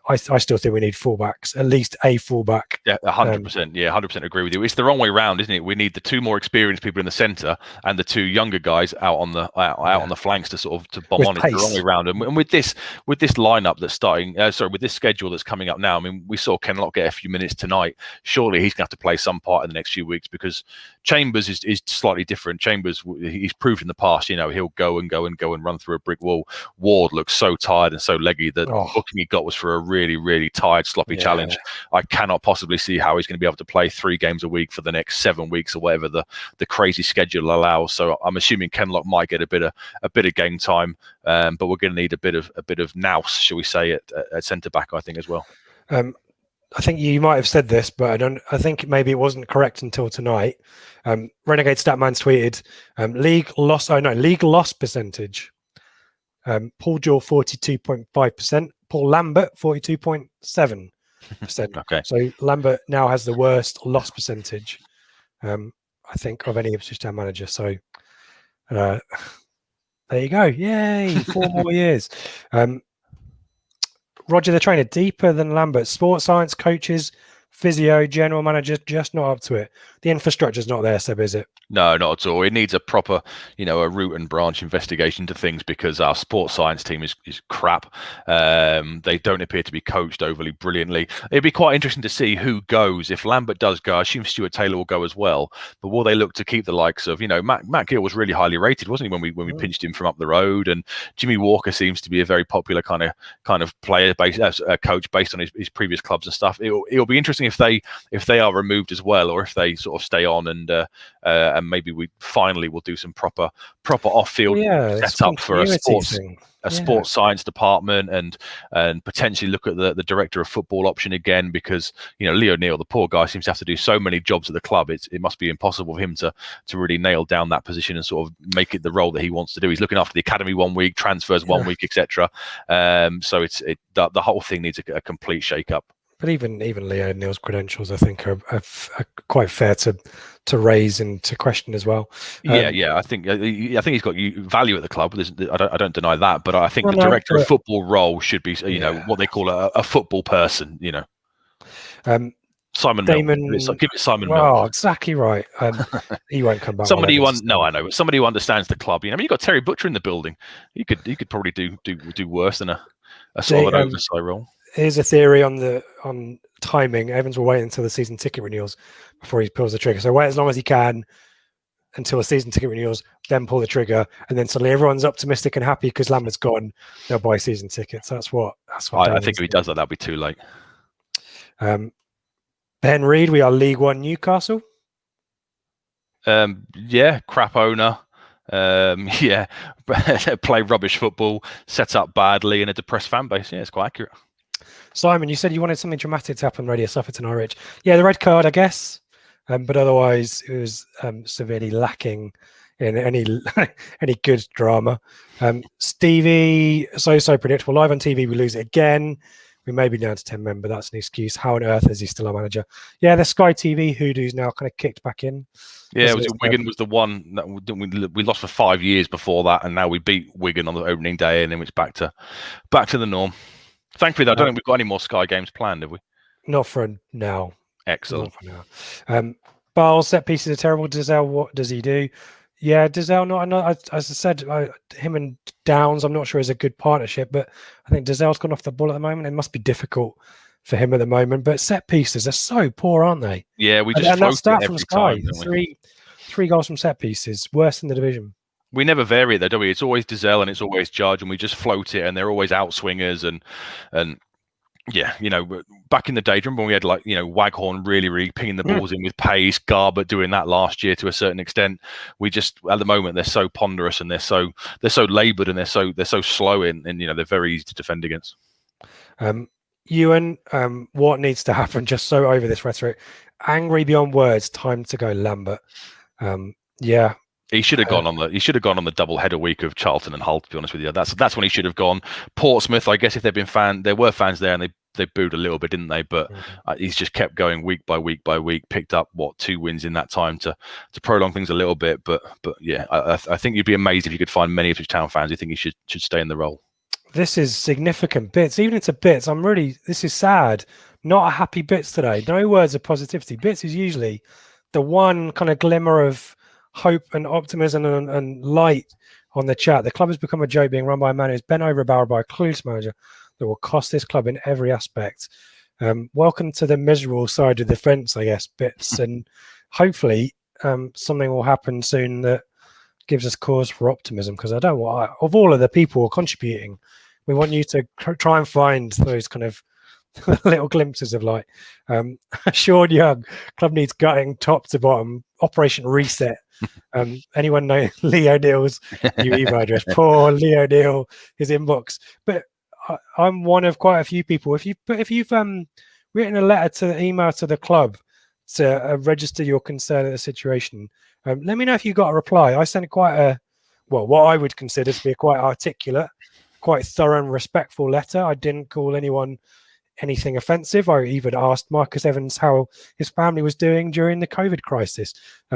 I still think we need fullbacks, at least a fullback. Yeah, 100%. Yeah, 100% agree with you. It's the wrong way round, isn't it? We need the two more experienced people in the centre and the two younger guys out on the on the flanks to sort of to bomb on. It's the wrong way round. And with this lineup that's starting, with this schedule that's coming up now. I mean, we saw Kenlock get a few minutes tonight. Surely he's going to have to play some part in the next few weeks, because Chambers is slightly different. Chambers, he's proved in the past, he'll go and run through a brick wall. Ward looks so tired and so leggy that the booking he got was for a really, really tired, sloppy challenge. I cannot possibly see how he's going to be able to play 3 games a week for the next 7 weeks or whatever the crazy schedule allows. So I'm assuming Kenlock might get a bit of game time, but we're going to need a bit of nous, shall we say, at centre back, I think, as well. I think you might have said this, but I think maybe it wasn't correct until tonight. Renegade Statman's tweeted league loss percentage. Paul Jewell 42.5%, Paul Lambert 42.7%. Okay. So Lambert now has the worst loss percentage, I think, of any Ipswich Town manager. So there you go. Yay! 4 more years. Roger the trainer, deeper than Lambert. Sports science coaches, physio, general manager, just not up to it. The infrastructure's not there, Seb, is it? No, not at all. It needs a proper, a root and branch investigation to things, because our sports science team is crap. They don't appear to be coached overly brilliantly. It'd be quite interesting to see who goes. If Lambert does go, I assume Stuart Taylor will go as well. But will they look to keep the likes of, Matt Gill was really highly rated, wasn't he, when we pinched him from up the road? And Jimmy Walker seems to be a very popular kind of player based coach based on his previous clubs and stuff. It'll be interesting if they are removed as well, or if they sort of stay on and maybe we finally will do some proper off-field setup for a sports science department, and potentially look at the director of football option again, because Leo Neal, the poor guy, seems to have to do so many jobs at the club. It must be impossible for him to really nail down that position and sort of make it the role that he wants to do. He's looking after the academy 1 week, transfers 1 week, etc. So the whole thing needs a complete shake-up. But even Leo Neal's credentials, I think, are quite fair to raise and to question as well. I think he's got value at the club. I don't deny that, but I think the director of football role should be, what they call a football person. Simon Damon, Milne. Give it Simon Milne. Oh, exactly right. He won't come back. Somebody who understands the club. You've got Terry Butcher in the building. He could probably do worse than a sort of an oversight role. Here's a theory on timing. Evans will wait until the season ticket renewals before he pulls the trigger. So wait as long as he can until the season ticket renewals, then pull the trigger, and then suddenly everyone's optimistic and happy because Lambert's gone. They'll buy season tickets. That's what I think if he does that, that'll be too late. Ben Reed, we are League One Newcastle. Crap owner. Play rubbish football, set up badly, and a depressed fan base. Yeah, it's quite accurate. Simon, you said you wanted something dramatic to happen. Radio Sufferton Norwich. Yeah, the red card, I guess. But otherwise, it was severely lacking in any good drama. Stevie, so predictable. Live on TV, we lose it again. We may be down to 10 men, but that's an excuse. How on earth is he still our manager? Yeah, the Sky TV hoodoo's now kind of kicked back in. Yeah, Wigan was the one that we lost for 5 years before that, and now we beat Wigan on the opening day, and then it's back to the norm. Thankfully, though, I don't think we've got any more Sky games planned, have we? Not for now. Excellent. Not for now. Bale's set pieces are terrible. Dizelle, what does he do? Yeah, Dizelle, as I said, him and Downs, I'm not sure is a good partnership, but I think Dizelle's gone off the ball at the moment. It must be difficult for him at the moment. But set pieces are so poor, aren't they? Yeah, we just float it every time. Three goals from set pieces, worse in the division. We never vary it though, do we? It's always Dizelle and it's always Judge, and we just float it, and they're always outswingers and yeah, back in the day, remember when we had Waghorn really pinging the balls in with pace, Garbutt doing that last year to a certain extent. We just at the moment they're so ponderous and they're so laboured and they're so slow and they're very easy to defend against. Ewan, what needs to happen? Just so over this rhetoric, angry beyond words. Time to go, Lambert. Yeah. He should have gone on the double header week of Charlton and Hull. To be honest with you, that's when he should have gone. Portsmouth, I guess, if they've been there were fans there and they booed a little bit, didn't they? But he's just kept going week by week by week. Picked up 2 wins in that time to prolong things a little bit. But yeah, I think you'd be amazed if you could find many Ipswich Town fans who think he should stay in the role. This is significant bits, even into bits. This is sad. Not a happy bits today. No words of positivity. Bits is usually the one kind of glimmer of hope and optimism and light on the chat. The club has become a joke, being run by a man who's bent over a barrel by a clueless manager that will cost this club in every aspect. Welcome to the miserable side of the fence, I guess, Bits, and hopefully something will happen soon that gives us cause for optimism, because of all of the people contributing, we want you to try and find those kind of little glimpses of light. Sean Young, club needs gutting top to bottom, Operation Reset. Anyone know Lee O'Neill's new email address? Poor Lee O'Neill, his inbox. But I'm one of quite a few people. If you've written a letter to the email to the club to register your concern at the situation, let me know if you got a reply. I sent quite what I would consider to be a quite articulate, quite thorough and respectful letter. I didn't call anyone anything offensive. I even asked Marcus Evans how his family was doing during the COVID crisis.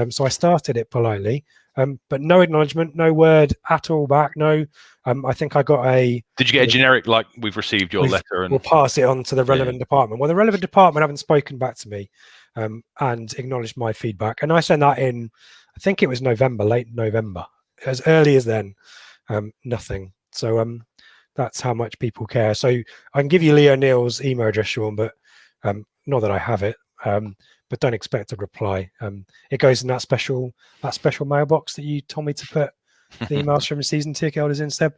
So I started it politely, but no acknowledgement, no word at all back. No, I think I got a... Did you get a generic, like, we've received your letter? And we'll pass it on to the relevant department. Well, the relevant department haven't spoken back to me and acknowledged my feedback. And I sent that in, I think it was November, late November. As early as then, nothing. So that's how much people care. So I can give you Leo Neal's email address, Sean, but not that I have it. But don't expect a reply. It goes in that special mailbox that you told me to put the emails from the season ticket holders in, Seb.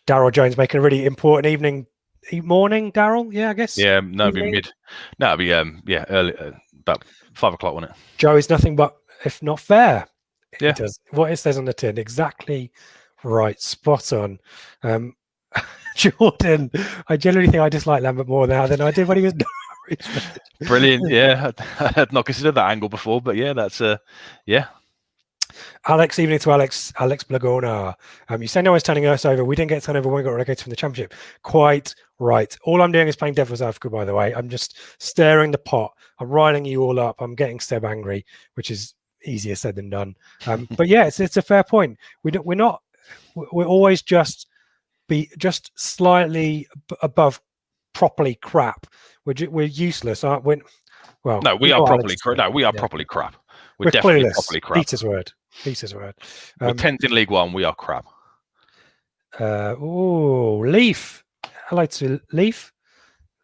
Daryl Jones making a really important morning, Daryl. Yeah, I guess. Yeah, no, it'd be early, about 5 o'clock, wasn't it? Joe is nothing but, if not fair. Yeah. It does what it says on the tin. Exactly right. Spot on. Jordan, I generally think I dislike Lambert more now than I did when he was. Brilliant. Yeah, I had not considered that angle before, but yeah, that's yeah. Alex, evening to Alex Blagona. You say no one's turning us over. We didn't get turned over when we got relegated from the Championship. Quite right. All I'm doing is playing devil's advocate, by the way. I'm just stirring the pot. I'm riling you all up. I'm getting Seb angry, which is easier said than done. But yeah, it's a fair point. We're always just slightly above properly crap. We're useless, aren't we? Well, no, we are properly crap. No, we are properly crap. We're definitely clueless. Properly crap. Peter's word. We're 10th in League One. We are crap. Leaf. Hello to Leaf.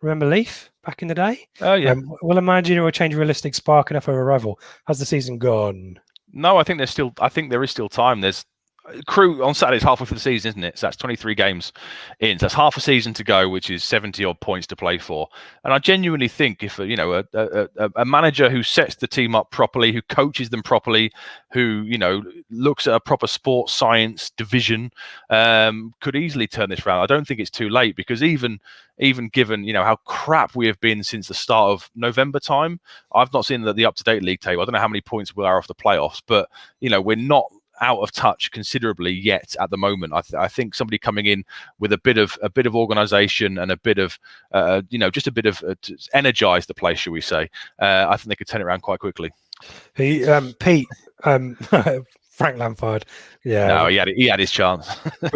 Remember Leaf back in the day? Oh yeah. Will a managerial change realistic spark enough of a rival? Has the season gone? No, I think there is still time. There's Crew on Saturday is halfway through the season, isn't it? So that's 23 games in. So that's half a season to go, which is 70 odd points to play for. And I genuinely think if a manager who sets the team up properly, who coaches them properly, who looks at a proper sports science division, could easily turn this around. I don't think it's too late, because even given how crap we have been since the start of November time, I've not seen the up to date league table. I don't know how many points we are off the playoffs, but we're not out of touch considerably yet at the moment. I think somebody coming in with a bit of organisation and a bit of just a bit of to energise the place, shall we say? I think they could turn it around quite quickly. Pete, Frank Lampard. Yeah, no, he had his chance. Who's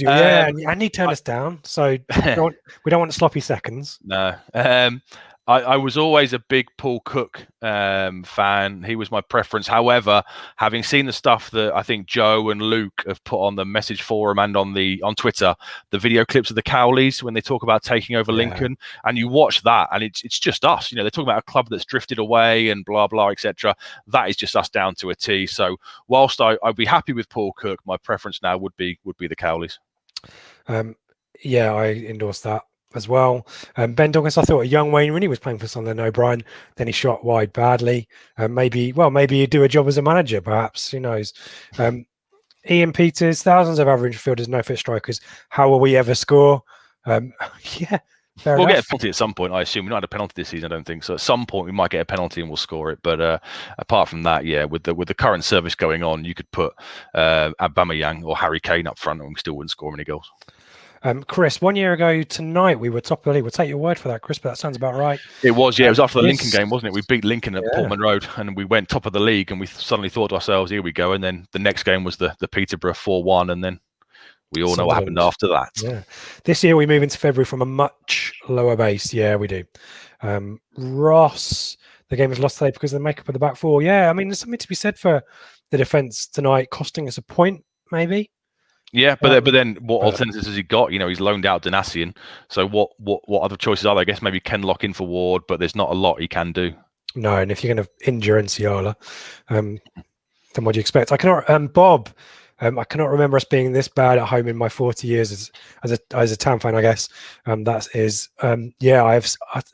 2018. And he turned us down. So we don't want sloppy seconds. No. I was always a big Paul Cook fan. He was my preference. However, having seen the stuff that I think Joe and Luke have put on the message forum and on Twitter, the video clips of the Cowleys when they talk about taking over Lincoln, and you watch that, and it's just us. They're talking about a club that's drifted away and blah blah etc. That is just us down to a T. So whilst I'd be happy with Paul Cook, my preference now would be the Cowleys. Yeah, I endorse that as well. Ben Douglas, I thought a young Wayne Rooney was playing for Sunderland O'Brien. Then he shot wide badly. Maybe he'd do a job as a manager, perhaps. Who knows? Ian Peters, thousands of average fielders, no fit strikers. How will we ever score? Yeah, we'll get a penalty at some point, I assume. We've not had a penalty this season, I don't think. So at some point we might get a penalty and we'll score it. But apart from that, yeah, with the current service going on, you could put Aubameyang or Harry Kane up front and we still wouldn't score any goals. Chris, 1 year ago tonight, we were top of the league. We'll take your word for that, Chris, but that sounds about right. It was, yeah. It was after the Lincoln game, wasn't it? We beat Lincoln at Portman Road and we went top of the league and we suddenly thought to ourselves, here we go. And then the next game was the Peterborough 4-1 and then we all know what happened after that. Yeah. This year we move into February from a much lower base. Yeah, we do. Ross, the game was lost today because of the makeup of the back four. Yeah, I mean, there's something to be said for the defence tonight, costing us a point, maybe. Yeah, but then what alternatives has he got? He's loaned out Danassian. So what other choices are there? I guess maybe Ken Lock in for Ward, but there's not a lot he can do. No, and if you're going to injure Nsiala, then what do you expect? I cannot, Bob. I cannot remember us being this bad at home in my 40 years as a Town fan. I guess that is. Yeah, I have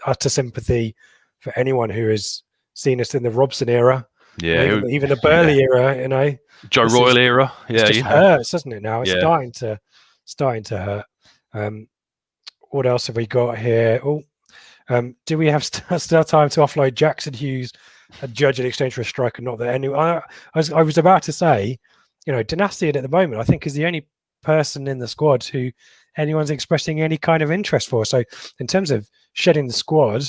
utter sympathy for anyone who has seen us in the Robson era. Yeah, even the Burley era. Joe Royal era. Yeah, it hurts, doesn't it? Now it's starting to hurt. What else have we got here? Do we have still time to offload Jackson Hughes, a judge in exchange for a striker? Not that anyone. I was about to say, Danastian at the moment, I think, is the only person in the squad who anyone's expressing any kind of interest for. So, in terms of shedding the squad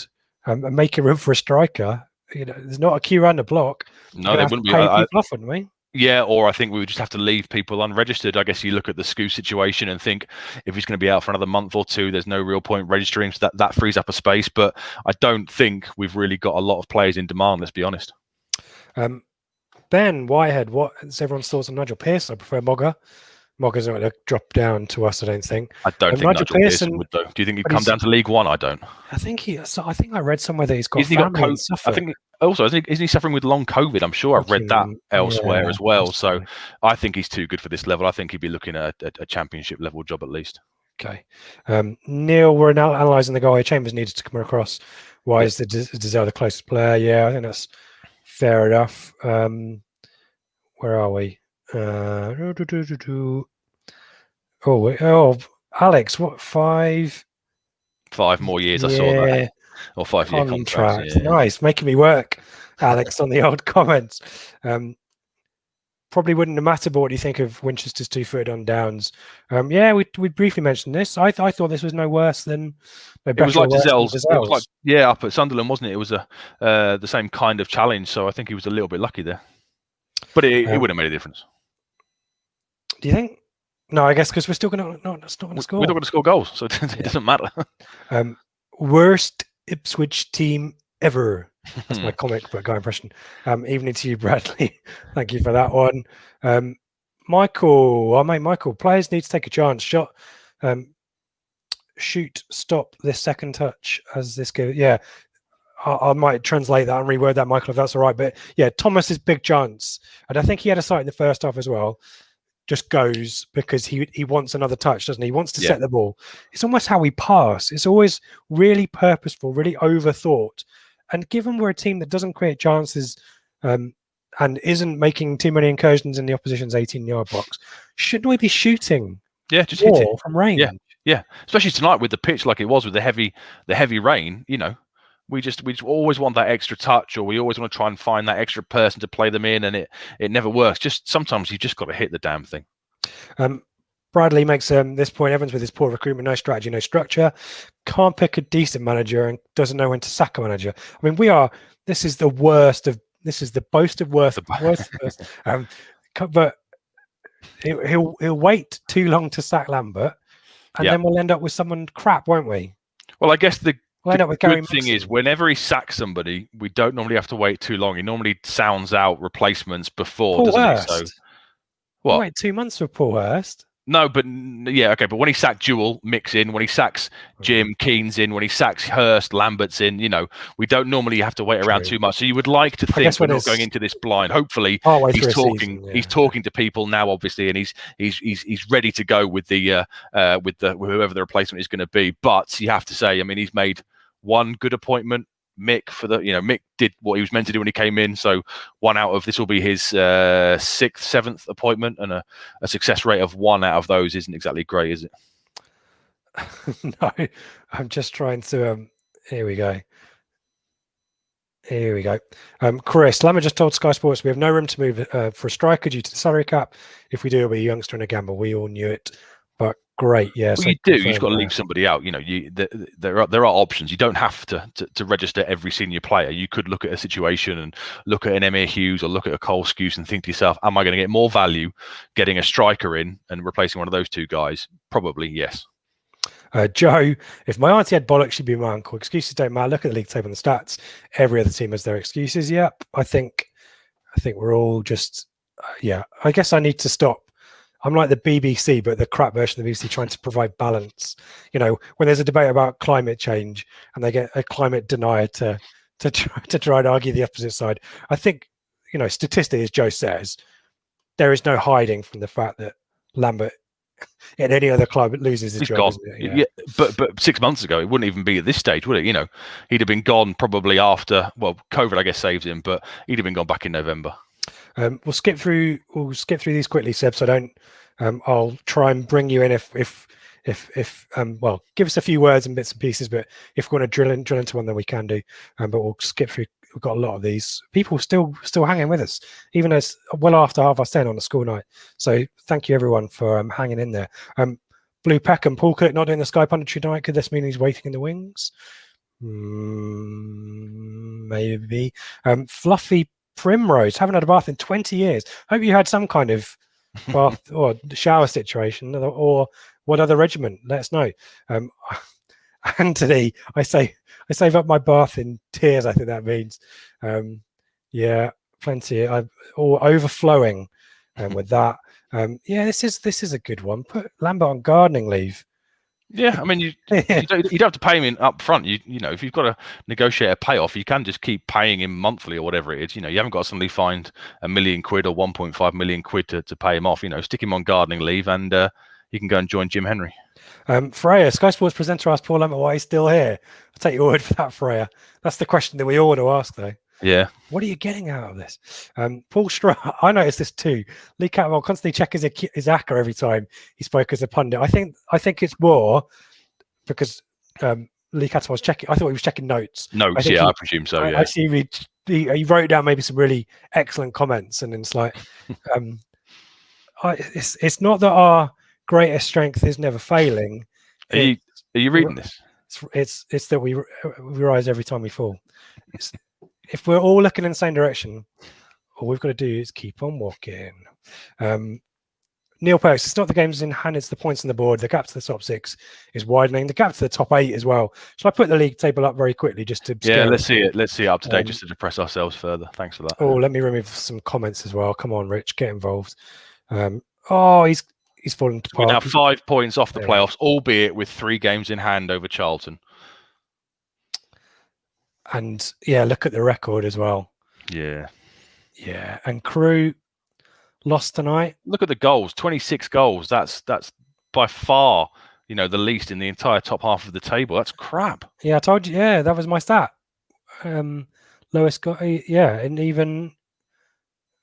and making room for a striker, there's not a queue around the block. No, there wouldn't be. Wouldn't we? Yeah, or I think we would just have to leave people unregistered. I guess you look at the Scoo situation and think if he's going to be out for another month or two, there's no real point registering. So that frees up a space. But I don't think we've really got a lot of players in demand, let's be honest. Ben Whitehead, what's everyone's thoughts on Nigel Pearson? I prefer Mogger. Mogger's not going to drop down to us, I don't think. I don't think Nigel Pearson would, though. Do you think he'd come down to League One? I don't. I think I read somewhere that he's got family in Suffolk. I think also, isn't he suffering with long COVID? I'm sure I've read that elsewhere as well. So I think he's too good for this level. I think he'd be looking at a championship level job at least. Okay. Neil, we're now analysing the guy Chambers needed to come across. Why is Dizelle the closest player? Yeah, I think that's fair enough. Where are we? Alex, what, 5 more years? I saw that. Or 5-year contract. Nice, making me work, Alex, on the old comments. Probably wouldn't have mattered, but what do you think of Winchester's 2-footed on Downs? We briefly mentioned this. I thought this was no worse than it was like Dizelle's. It was like, up at Sunderland, wasn't it? It was the same kind of challenge. So I think he was a little bit lucky there, but it would have made a difference. Do you think? No, I guess because we're still going to score. We're not going to score goals, so it doesn't matter. Worst Ipswich team ever. That's my comic book guy impression. Evening to you, Bradley. Thank you for that one. Michael, players need to take a chance. Shoot, stop this second touch as this goes. Yeah, I might translate that and reword that, Michael, if that's all right. But yeah, Thomas's big chance, and I think he had a sight in the first half as well, just goes because he wants another touch, doesn't he? He wants to set the ball. It's almost how we pass. It's always really purposeful, really overthought. And given we're a team that doesn't create chances and isn't making too many incursions in the opposition's 18-yard box, shouldn't we be shooting? Yeah, just hit it from range. Yeah, especially tonight with the pitch like it was with the heavy rain. We just always want that extra touch, or we always want to try and find that extra person to play them in, and it never works. Just sometimes you just got to hit the damn thing. Bradley makes this point. Evans with his poor recruitment, no strategy, no structure, can't pick a decent manager, and doesn't know when to sack a manager. I mean, this is the worst of. This is the boast of worst. But he'll wait too long to sack Lambert, and then we'll end up with someone crap, won't we? Well, I guess the good thing is, whenever he sacks somebody, we don't normally have to wait too long. He normally sounds out replacements before, Paul doesn't Hurst. he? So, what? Wait 2 months for Paul Hurst. No, but yeah, okay. But when he sacked Jewell, Mick's in. When he sacks Jim, Keane's in. When he sacks Hurst, Lambert's in. You know, we don't normally have to wait around too much. So you would like to think we're not going into this blind. Hopefully, he's talking. Season, He's talking to people now, obviously, and he's ready to go with whoever the replacement is going to be. But you have to say, I mean, he's made one good appointment. Mick Mick did what he was meant to do when he came in. So one out of this will be his 6th, 7th appointment, and a success rate of 1 out of those isn't exactly great, is it? No, I'm just trying to. Here we go. Chris Lammer just told Sky Sports we have no room to move for a striker due to the salary cap. If we do, it'll be a youngster and a gamble. We all knew it. But great, yeah. Well, so you do. You've got to leave somebody out. You know, there are options. You don't have to register every senior player. You could look at a situation and look at an Emir Hughes or look at a Cole Skuse and think to yourself, am I going to get more value getting a striker in and replacing one of those two guys? Probably yes. Joe, if my auntie had bollocks, she'd be my uncle. Excuses don't matter. Look at the league table and the stats. Every other team has their excuses. Yep. I think we're all just I guess I need to stop. I'm like the BBC, but the crap version of the BBC, trying to provide balance. You know, when there's a debate about climate change and they get a climate denier to try and argue the opposite side. I think, you know, statistically, as Joe says, there is no hiding from the fact that Lambert in any other club loses his job. Yeah, but 6 months ago, it wouldn't even be at this stage, would it? You know, he'd have been gone probably after. Well, COVID, I guess, saved him, but he'd have been gone back in November. We'll skip through these quickly, Seb. So I'll try and bring you in if give us a few words and bits and pieces. But if we want to drill into one, then we can do. But we'll skip through. We've got a lot of these people still hanging with us, even as well after 10:30 on a school night. So thank you everyone for hanging in there. Blue Peckham, Paul Cook not doing the Sky Punditry tonight. Could this mean he's waiting in the wings? Maybe. Fluffy Primrose, haven't had a bath in 20 years. Hope you had some kind of bath or shower situation, or what other regimen. Let us know. Anthony, I save up my bath in tears. I think that means, plenty. Or overflowing, with that. This is a good one. Put Lambert on gardening leave. Yeah, I mean, you don't have to pay him up front. You know, if you've got to negotiate a payoff, you can just keep paying him monthly or whatever it is. You know, you haven't got to suddenly find £1 million or 1.5 million quid to pay him off. You know, stick him on gardening leave, and he can go and join Jim Henry. Freya, Sky Sports presenter asked Paul Lambert why he's still here. I'll take your word for that, Freya. That's the question that we all want to ask, though. Yeah. What are you getting out of this? Paul Straw, I noticed this too. Lee Catmull constantly check his ACCA every time he spoke as a pundit. I think it's more because Lee Catmull was checking. I thought he was checking notes. I presume so. Yeah. I see. He wrote down maybe some really excellent comments, and it's like, it's not that our greatest strength is never failing. Are you reading this? It's that we rise every time we fall. If we're all looking in the same direction, all we've got to do is keep on walking. Neil Perks, it's not the games in hand, it's the points on the board. The gap to the top 6 is widening. The gap to the top 8 as well. Shall I put the league table up very quickly just to... Yeah, let's see it. Let's see it up to date just to depress ourselves further. Thanks for that. Oh, let me remove some comments as well. Come on, Rich, get involved. He's fallen apart. We're now 5 points off the playoffs, albeit with 3 games in hand over Charlton. And look at the record as well. Yeah. And Crew lost tonight. Look at the goals, 26 goals. That's by far, the least in the entire top half of the table. That's crap. Yeah, I told you. Yeah, that was my stat. Lowest got. And even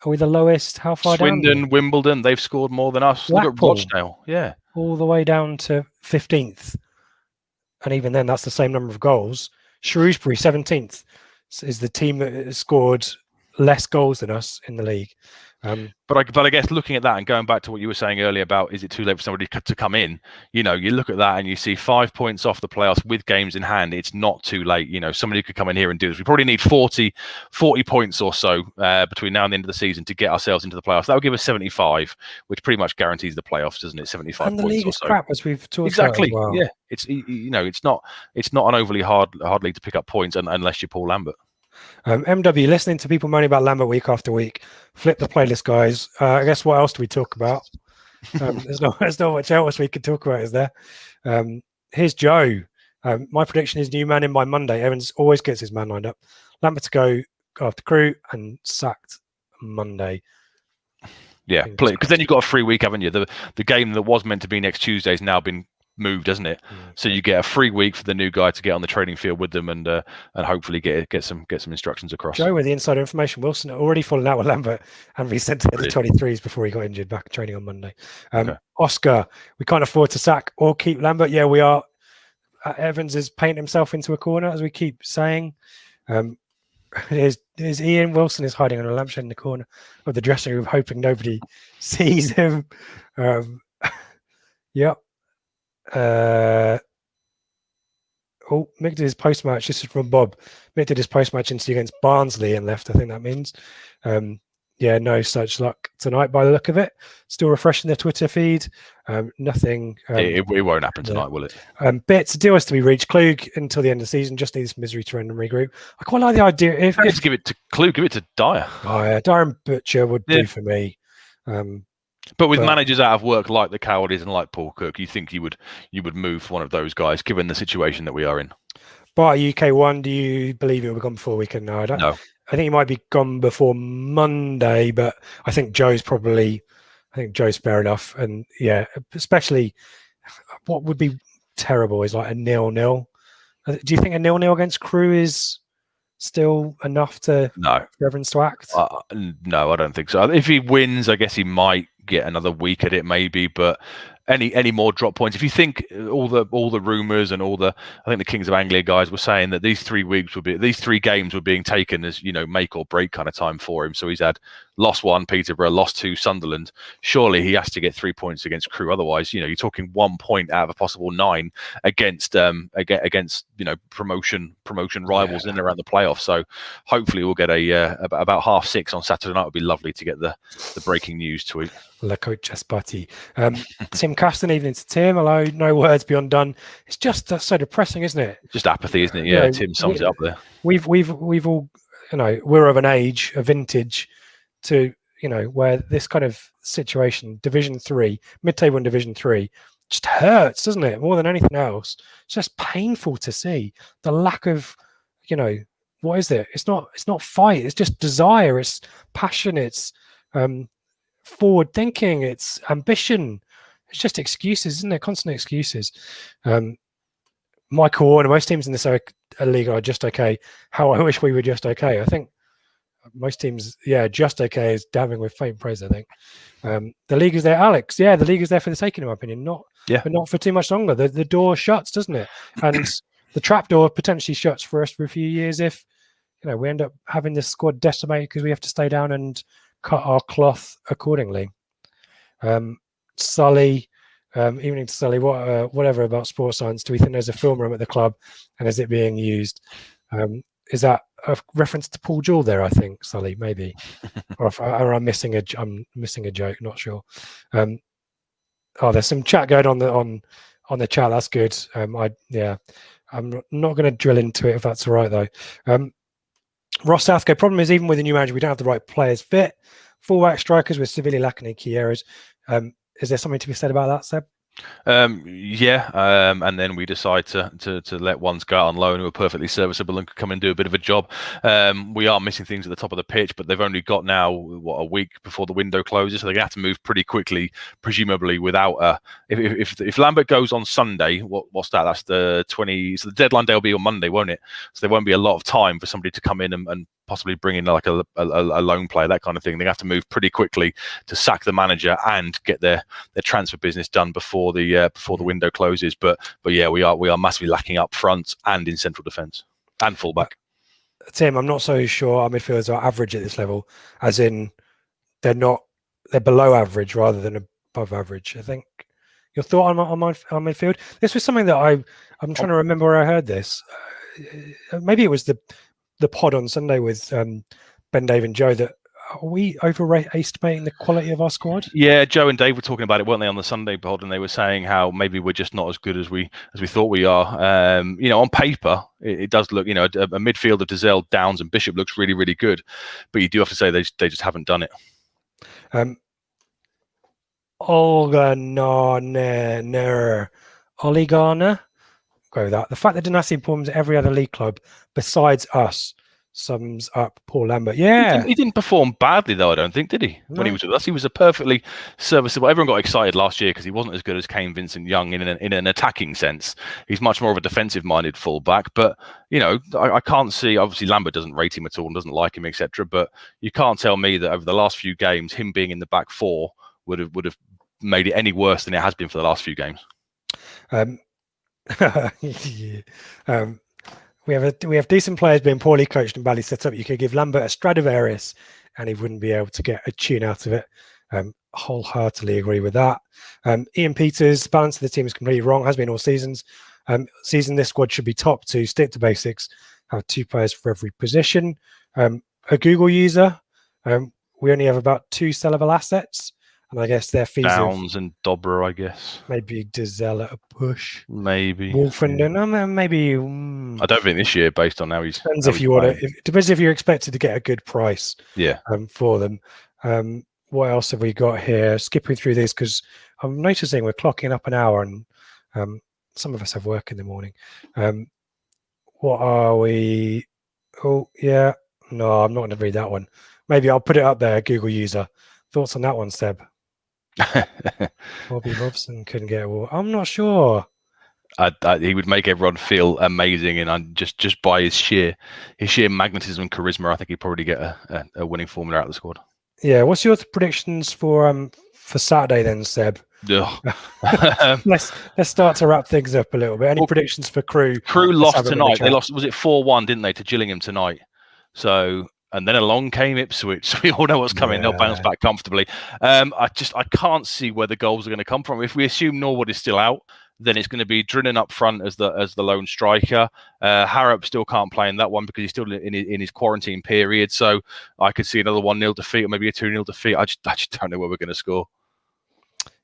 are we the lowest? How far down? Swindon, Wimbledon, they've scored more than us. Blackpool, look at Rochdale. Yeah, all the way down to 15th, and even then, that's the same number of goals. Shrewsbury 17th is the team that has scored less goals than us in the league. But I guess looking at that and going back to what you were saying earlier about is it too late for somebody to come in? You look at that and you see 5 points off the playoffs with games in hand. It's not too late. Somebody could come in here and do this. We probably need 40 points or so between now and the end of the season to get ourselves into the playoffs. That would give us 75, which pretty much guarantees the playoffs, doesn't it? 75 and the points league or is so. crap, as we've talked Exactly. about as well. Yeah, it's not an overly hard league to pick up points unless you're Paul Lambert. MW, listening to people moaning about Lambert week after week. Flip the playlist, guys. I guess what else do we talk about? There's not much else we could talk about, is there? Here's Joe. My prediction is new man in by Monday. Evans always gets his man lined up. Lambert to go after Crew and sacked Monday. Yeah, because then you've got a free week, haven't you? The game that was meant to be next Tuesday has now been moved, hasn't it? So you get a free week for the new guy to get on the training field with them and hopefully get some instructions across. Joe with the insider information. Wilson had already fallen out with Lambert and we sent to the 23s before he got injured back training on Monday. Okay. Oscar, we can't afford to sack or keep Lambert. Yeah, we are. Evans is painting himself into a corner, as we keep saying. Here's Ian. Wilson is hiding on a lampshade in the corner of the dressing room, hoping nobody sees him. Yep. Mick did his post-match. This is from Bob. Mick did his post-match interview against Barnsley and left. I think that means. No such luck tonight by the look of it. Still refreshing the Twitter feed. Nothing. It won't happen tonight, will it? Bits deal has to be reached. Klug until the end of the season. Just needs misery to end and regroup. I quite like the idea. If give it to Klug, give it to Dyer. Dyer and Butcher would do for me. But with managers out of work like the Cowardies and like Paul Cook, you think you would move one of those guys, given the situation that we are in. But UK1, do you believe it will be gone before weekend? No, I don't. No. I think he might be gone before Monday, but I think Joe's fair enough. And yeah, especially what would be terrible is like a 0-0. Do you think a 0-0 against Crew is still enough for Evans to act? No, I don't think so. If he wins, I guess he might get another week at it, maybe. But any more drop points? If you think all the rumours and I think the Kings of Anglia guys were saying that these 3 games were being taken as make or break kind of time for him. So he's had lost 1 Peterborough, lost 2 Sunderland. Surely he has to get 3 points against Crew. Otherwise, you're talking 1 point out of a possible 9 against promotion rivals in and around the playoffs. So hopefully we'll get about 6:30 on Saturday night. Would be lovely to get the breaking news tweet. La Coach Espati. Tim Caston, evening to Tim. Hello, no words beyond done. It's just so depressing, isn't it? Just apathy, isn't it? Yeah, Tim sums it up there. We've all, we're of an age, a vintage to, where this kind of situation, Division 3, mid-table in Division 3, just hurts, doesn't it? More than anything else. It's just painful to see the lack of, what is it? It's not fight. It's just desire. It's passion. It's forward thinking. It's ambition. It's just excuses, isn't it? Constant excuses. Michael Warner, most teams in this league are just okay. How I wish we were just okay. I think most teams, just okay is damning with faint praise, I think. The league is there, Alex. Yeah, the league is there for the taking, in my opinion. But not for too much longer. The door shuts, doesn't it? And the trap door potentially shuts for us for a few years if we end up having this squad decimated because we have to stay down and cut our cloth accordingly. Sully, evening to Sully. Whatever about sports science? Do we think there's a film room at the club, and is it being used? Is that a reference to Paul Jewell there? I think Sully, maybe, or I'm missing a joke. Not sure. There's some chat going on the chat. That's good. I'm not going to drill into it if that's all right though. Ross Southgate, problem is even with a new manager, we don't have the right players fit. Fullback strikers, we're severely lacking in key areas. Is there something to be said about that, Seb? And then we decide to let ones go out on loan who are perfectly serviceable and could come and do a bit of a job. We are missing things at the top of the pitch, but they've only got now a week before the window closes, so they're gonna have to move pretty quickly, presumably without if Lambert goes on Sunday, what's that? That's the 20. So the deadline day will be on Monday, won't it? So there won't be a lot of time for somebody to come in and possibly bring in like a loan player, that kind of thing. They have to move pretty quickly to sack the manager and get their transfer business done before the window closes. But yeah, we are massively lacking up front and in central defence. and fullback. Tim, I'm not so sure our midfielders are average at this level, as in they're below average rather than above average. I think your thought on midfield. This was something that I'm trying to remember where I heard this. Maybe it was the pod on Sunday with Ben, Dave, and Joe. That are we overestimating the quality of our squad? Yeah, Joe and Dave were talking about it, weren't they, on the Sunday pod, and they were saying how maybe we're just not as good as we thought we are. On paper, it does look, a midfield of Dizelle, Downs, and Bishop looks really, really good, but you do have to say they just haven't done it. Oligana. Go with that. The fact that Dynasty performs at every other league club besides us sums up Paul Lambert. Yeah, he didn't perform badly though. I don't think, did he? No. When he was with us, he was a perfectly serviceable. Everyone got excited last year because he wasn't as good as Kane Vincent Young in an attacking sense. He's much more of a defensive-minded fullback. But I can't see. Obviously, Lambert doesn't rate him at all and doesn't like him, etc. But you can't tell me that over the last few games, him being in the back four would have made it any worse than it has been for the last few games. We have decent players being poorly coached and badly set up. You could give Lambert a Stradivarius and he wouldn't be able to get a tune out of it. Wholeheartedly agree with that. Ian Peters, the balance of the team is completely wrong, has been all seasons. This squad should be top two, stick to basics, have 2 players for every position. A Google user, we only have about 2 sellable assets. And I guess their fees Downs and Dobra, I guess. Maybe Dizelle at a push. Maybe. Wolfenden, maybe. I don't think this year, based on how he's. Depends if you want to. Depends if you're expected to get a good price. Yeah. For them. What else have we got here? Skipping through these because I'm noticing we're clocking up an hour, and some of us have work in the morning. What are we? Oh yeah. No, I'm not going to read that one. Maybe I'll put it up there. Google user. Thoughts on that one, Seb? Bobby Robson couldn't get a wall. I'm not sure. He would make everyone feel amazing, and just by his sheer magnetism and charisma, I think he'd probably get a winning formula out of the squad. Yeah. What's your predictions for Saturday then, Seb? Let's start to wrap things up a little bit. Any predictions for Crew? Crew lost tonight. They lost. Was it 4-1? Didn't they, to Gillingham tonight? So. And then along came Ipswich. So we all know what's coming. Yeah. They'll bounce back comfortably. I can't see where the goals are going to come from. If we assume Norwood is still out, then it's going to be Drinnen up front as the lone striker. Harrop still can't play in that one because he's still in his quarantine period. So I could see another 1-0 defeat or maybe a 2-0 defeat. I just don't know where we're going to score.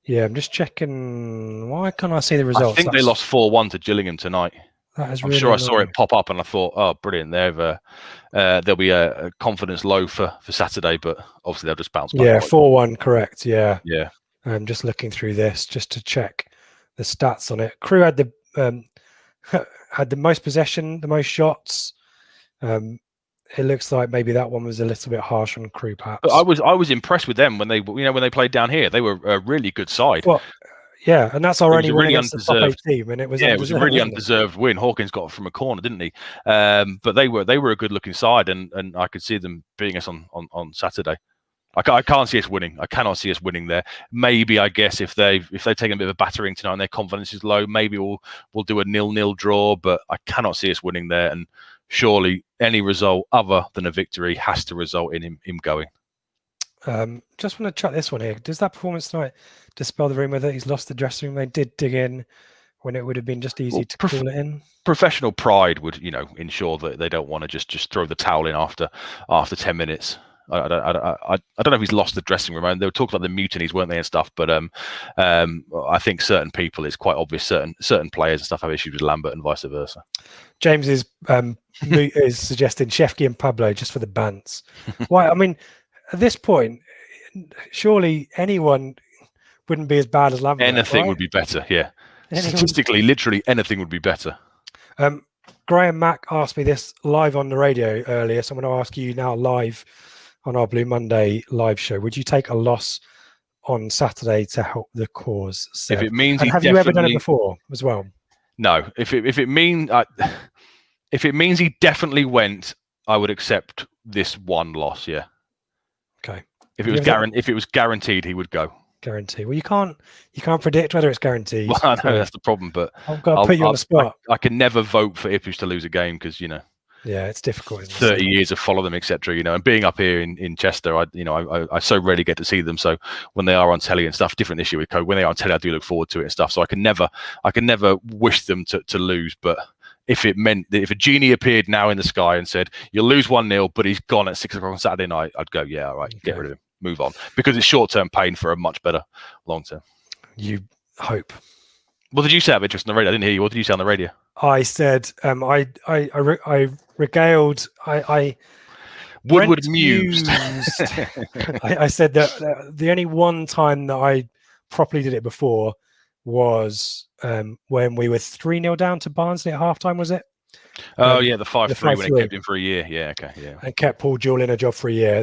Yeah, I'm just checking. Why can't I see the results? I think they lost 4-1 to Gillingham tonight. I'm really sure I saw it pop up and I thought, oh, brilliant. There'll be a confidence low for Saturday, but obviously they'll just bounce back. Yeah, 4-1, correct. Yeah. Yeah. I'm just looking through this just to check the stats on it. Crew had the most possession, the most shots. It looks like maybe that one was a little bit harsh on Crew, perhaps. But I was impressed with them when they played down here. They were a really good side. Well, yeah, and that's our only win against the top 8 team, and it was a really undeserved win. Hawkins got it from a corner, didn't he? But they were a good looking side, and I could see them beating us on Saturday. I can't see us winning. I cannot see us winning there. Maybe, I guess, if they've taken a bit of a battering tonight and their confidence is low, maybe we'll do a 0-0 draw. But I cannot see us winning there. And surely any result other than a victory has to result in him going. Just want to check this one here. Does that performance tonight dispel the rumour that he's lost the dressing room? They did dig in when it would have been just easy to call it in. Professional pride would, ensure that they don't want to just throw the towel in after 10 minutes. I don't know if he's lost the dressing room. I mean, they were talking about the mutinies, weren't they, and stuff. But I think certain people, it's quite obvious. Certain players and stuff have issues with Lambert and vice versa. James is suggesting Shefki and Pablo just for the bants. Why? I mean, at this point, surely anyone wouldn't be as bad as Lambert. Anything right? would be better. Yeah, statistically, literally anything would be better. Graham Mack asked me this live on the radio earlier, so I'm going to ask you now live on our Blue Monday live show. Would you take a loss on Saturday to help the cause, Seb? If it means, have you ever done it before as well? No. If it means he definitely went, I would accept this one loss. Yeah. Okay. If it was guaranteed, he would go. Guarantee. Well, you can't predict whether it's guaranteed. Well, I know that's the problem, but I've got to put you on the spot. I can never vote for Ipswich to lose a game because Yeah, it's difficult. Isn't it? 30 years of follow them, etc. And being up here in Chester, I so rarely get to see them. So when they are on telly and stuff, different issue with code. When they are on telly, I do look forward to it and stuff. So I can never wish them to lose. But if it meant that if a genie appeared now in the sky and said you'll lose 1-0, but he's gone at 6 o'clock on Saturday night, I'd go, yeah, all right, get rid of him, move on, because it's short-term pain for a much better long-term. You hope. What did you say? I have interest on the radio. I didn't hear you. What did you say on the radio? I said I regaled. I Woodward mused. I said that the only one time that I properly did it before was when we were 3-0 down to Barnsley at halftime. Was it? Oh yeah, the 5-3 when it kept him for a year. Yeah, okay, yeah. And kept Paul Jewell in a job for a year.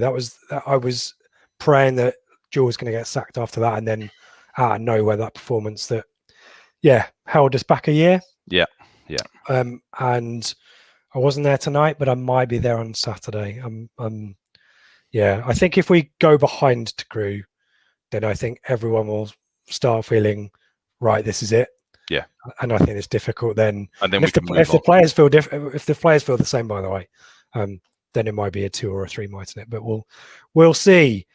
I was praying that Jewell was going to get sacked after that, and then out of nowhere that performance that held us back a year. Yeah. And I wasn't there tonight, but I might be there on Saturday. I think if we go behind to Crewe, then I think everyone will start feeling right. This is it. Yeah, and I think it's difficult then. And then if the players feel if the players feel the same, by the way, then it might be a 2 or a 3, mightn't it? But we'll see.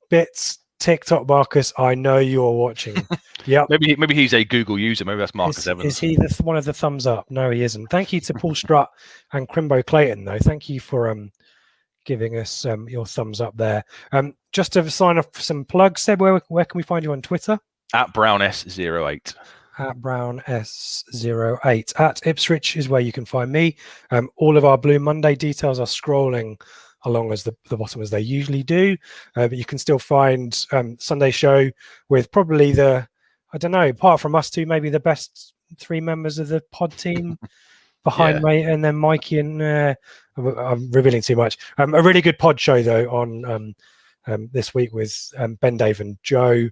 Bits. TikTok, Marcus, I know you're watching. Yeah, maybe he's a Google user. Maybe that's Marcus Evans. Is he one of the thumbs up? No, he isn't. Thank you to Paul Strutt and Crimbo Clayton, though. Thank you for giving us your thumbs up there. Just to sign off some plugs, Seb, where can we find you on Twitter? At BrownS08. At BrownS08. At Ipswich is where you can find me. All of our Blue Monday details are scrolling along as the bottom as they usually do, but you can still find Sunday show with probably apart from us two, maybe the best 3 members of the pod team behind me, and then Mikey and I'm revealing too much. A really good pod show though on this week with Ben, Dave and Joe,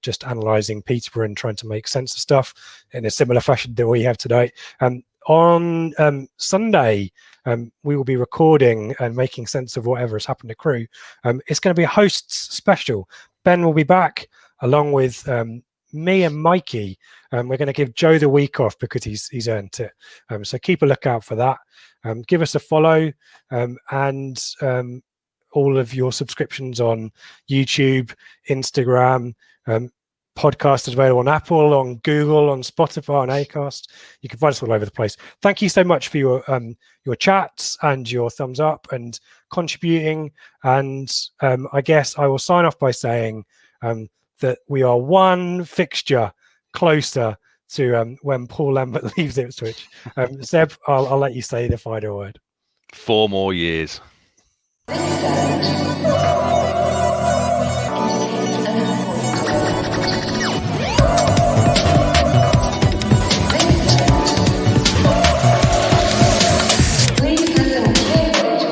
just analysing Peterborough and trying to make sense of stuff in a similar fashion that we have tonight. On Sunday, we will be recording and making sense of whatever has happened to Crewe. It's going to be a hosts special. Ben will be back along with me and Mikey. We're going to give Joe the week off because he's earned it. So keep a lookout for that. Give us a follow and all of your subscriptions on YouTube, Instagram, podcast is available on Apple, on Google, on Spotify, on Acast. You can find us all over the place. Thank you so much for your chats and your thumbs up and contributing. And I guess I will sign off by saying that we are one fixture closer to when Paul Lambert leaves Ipswich. Seb, I'll let you say the final word. 4 more years.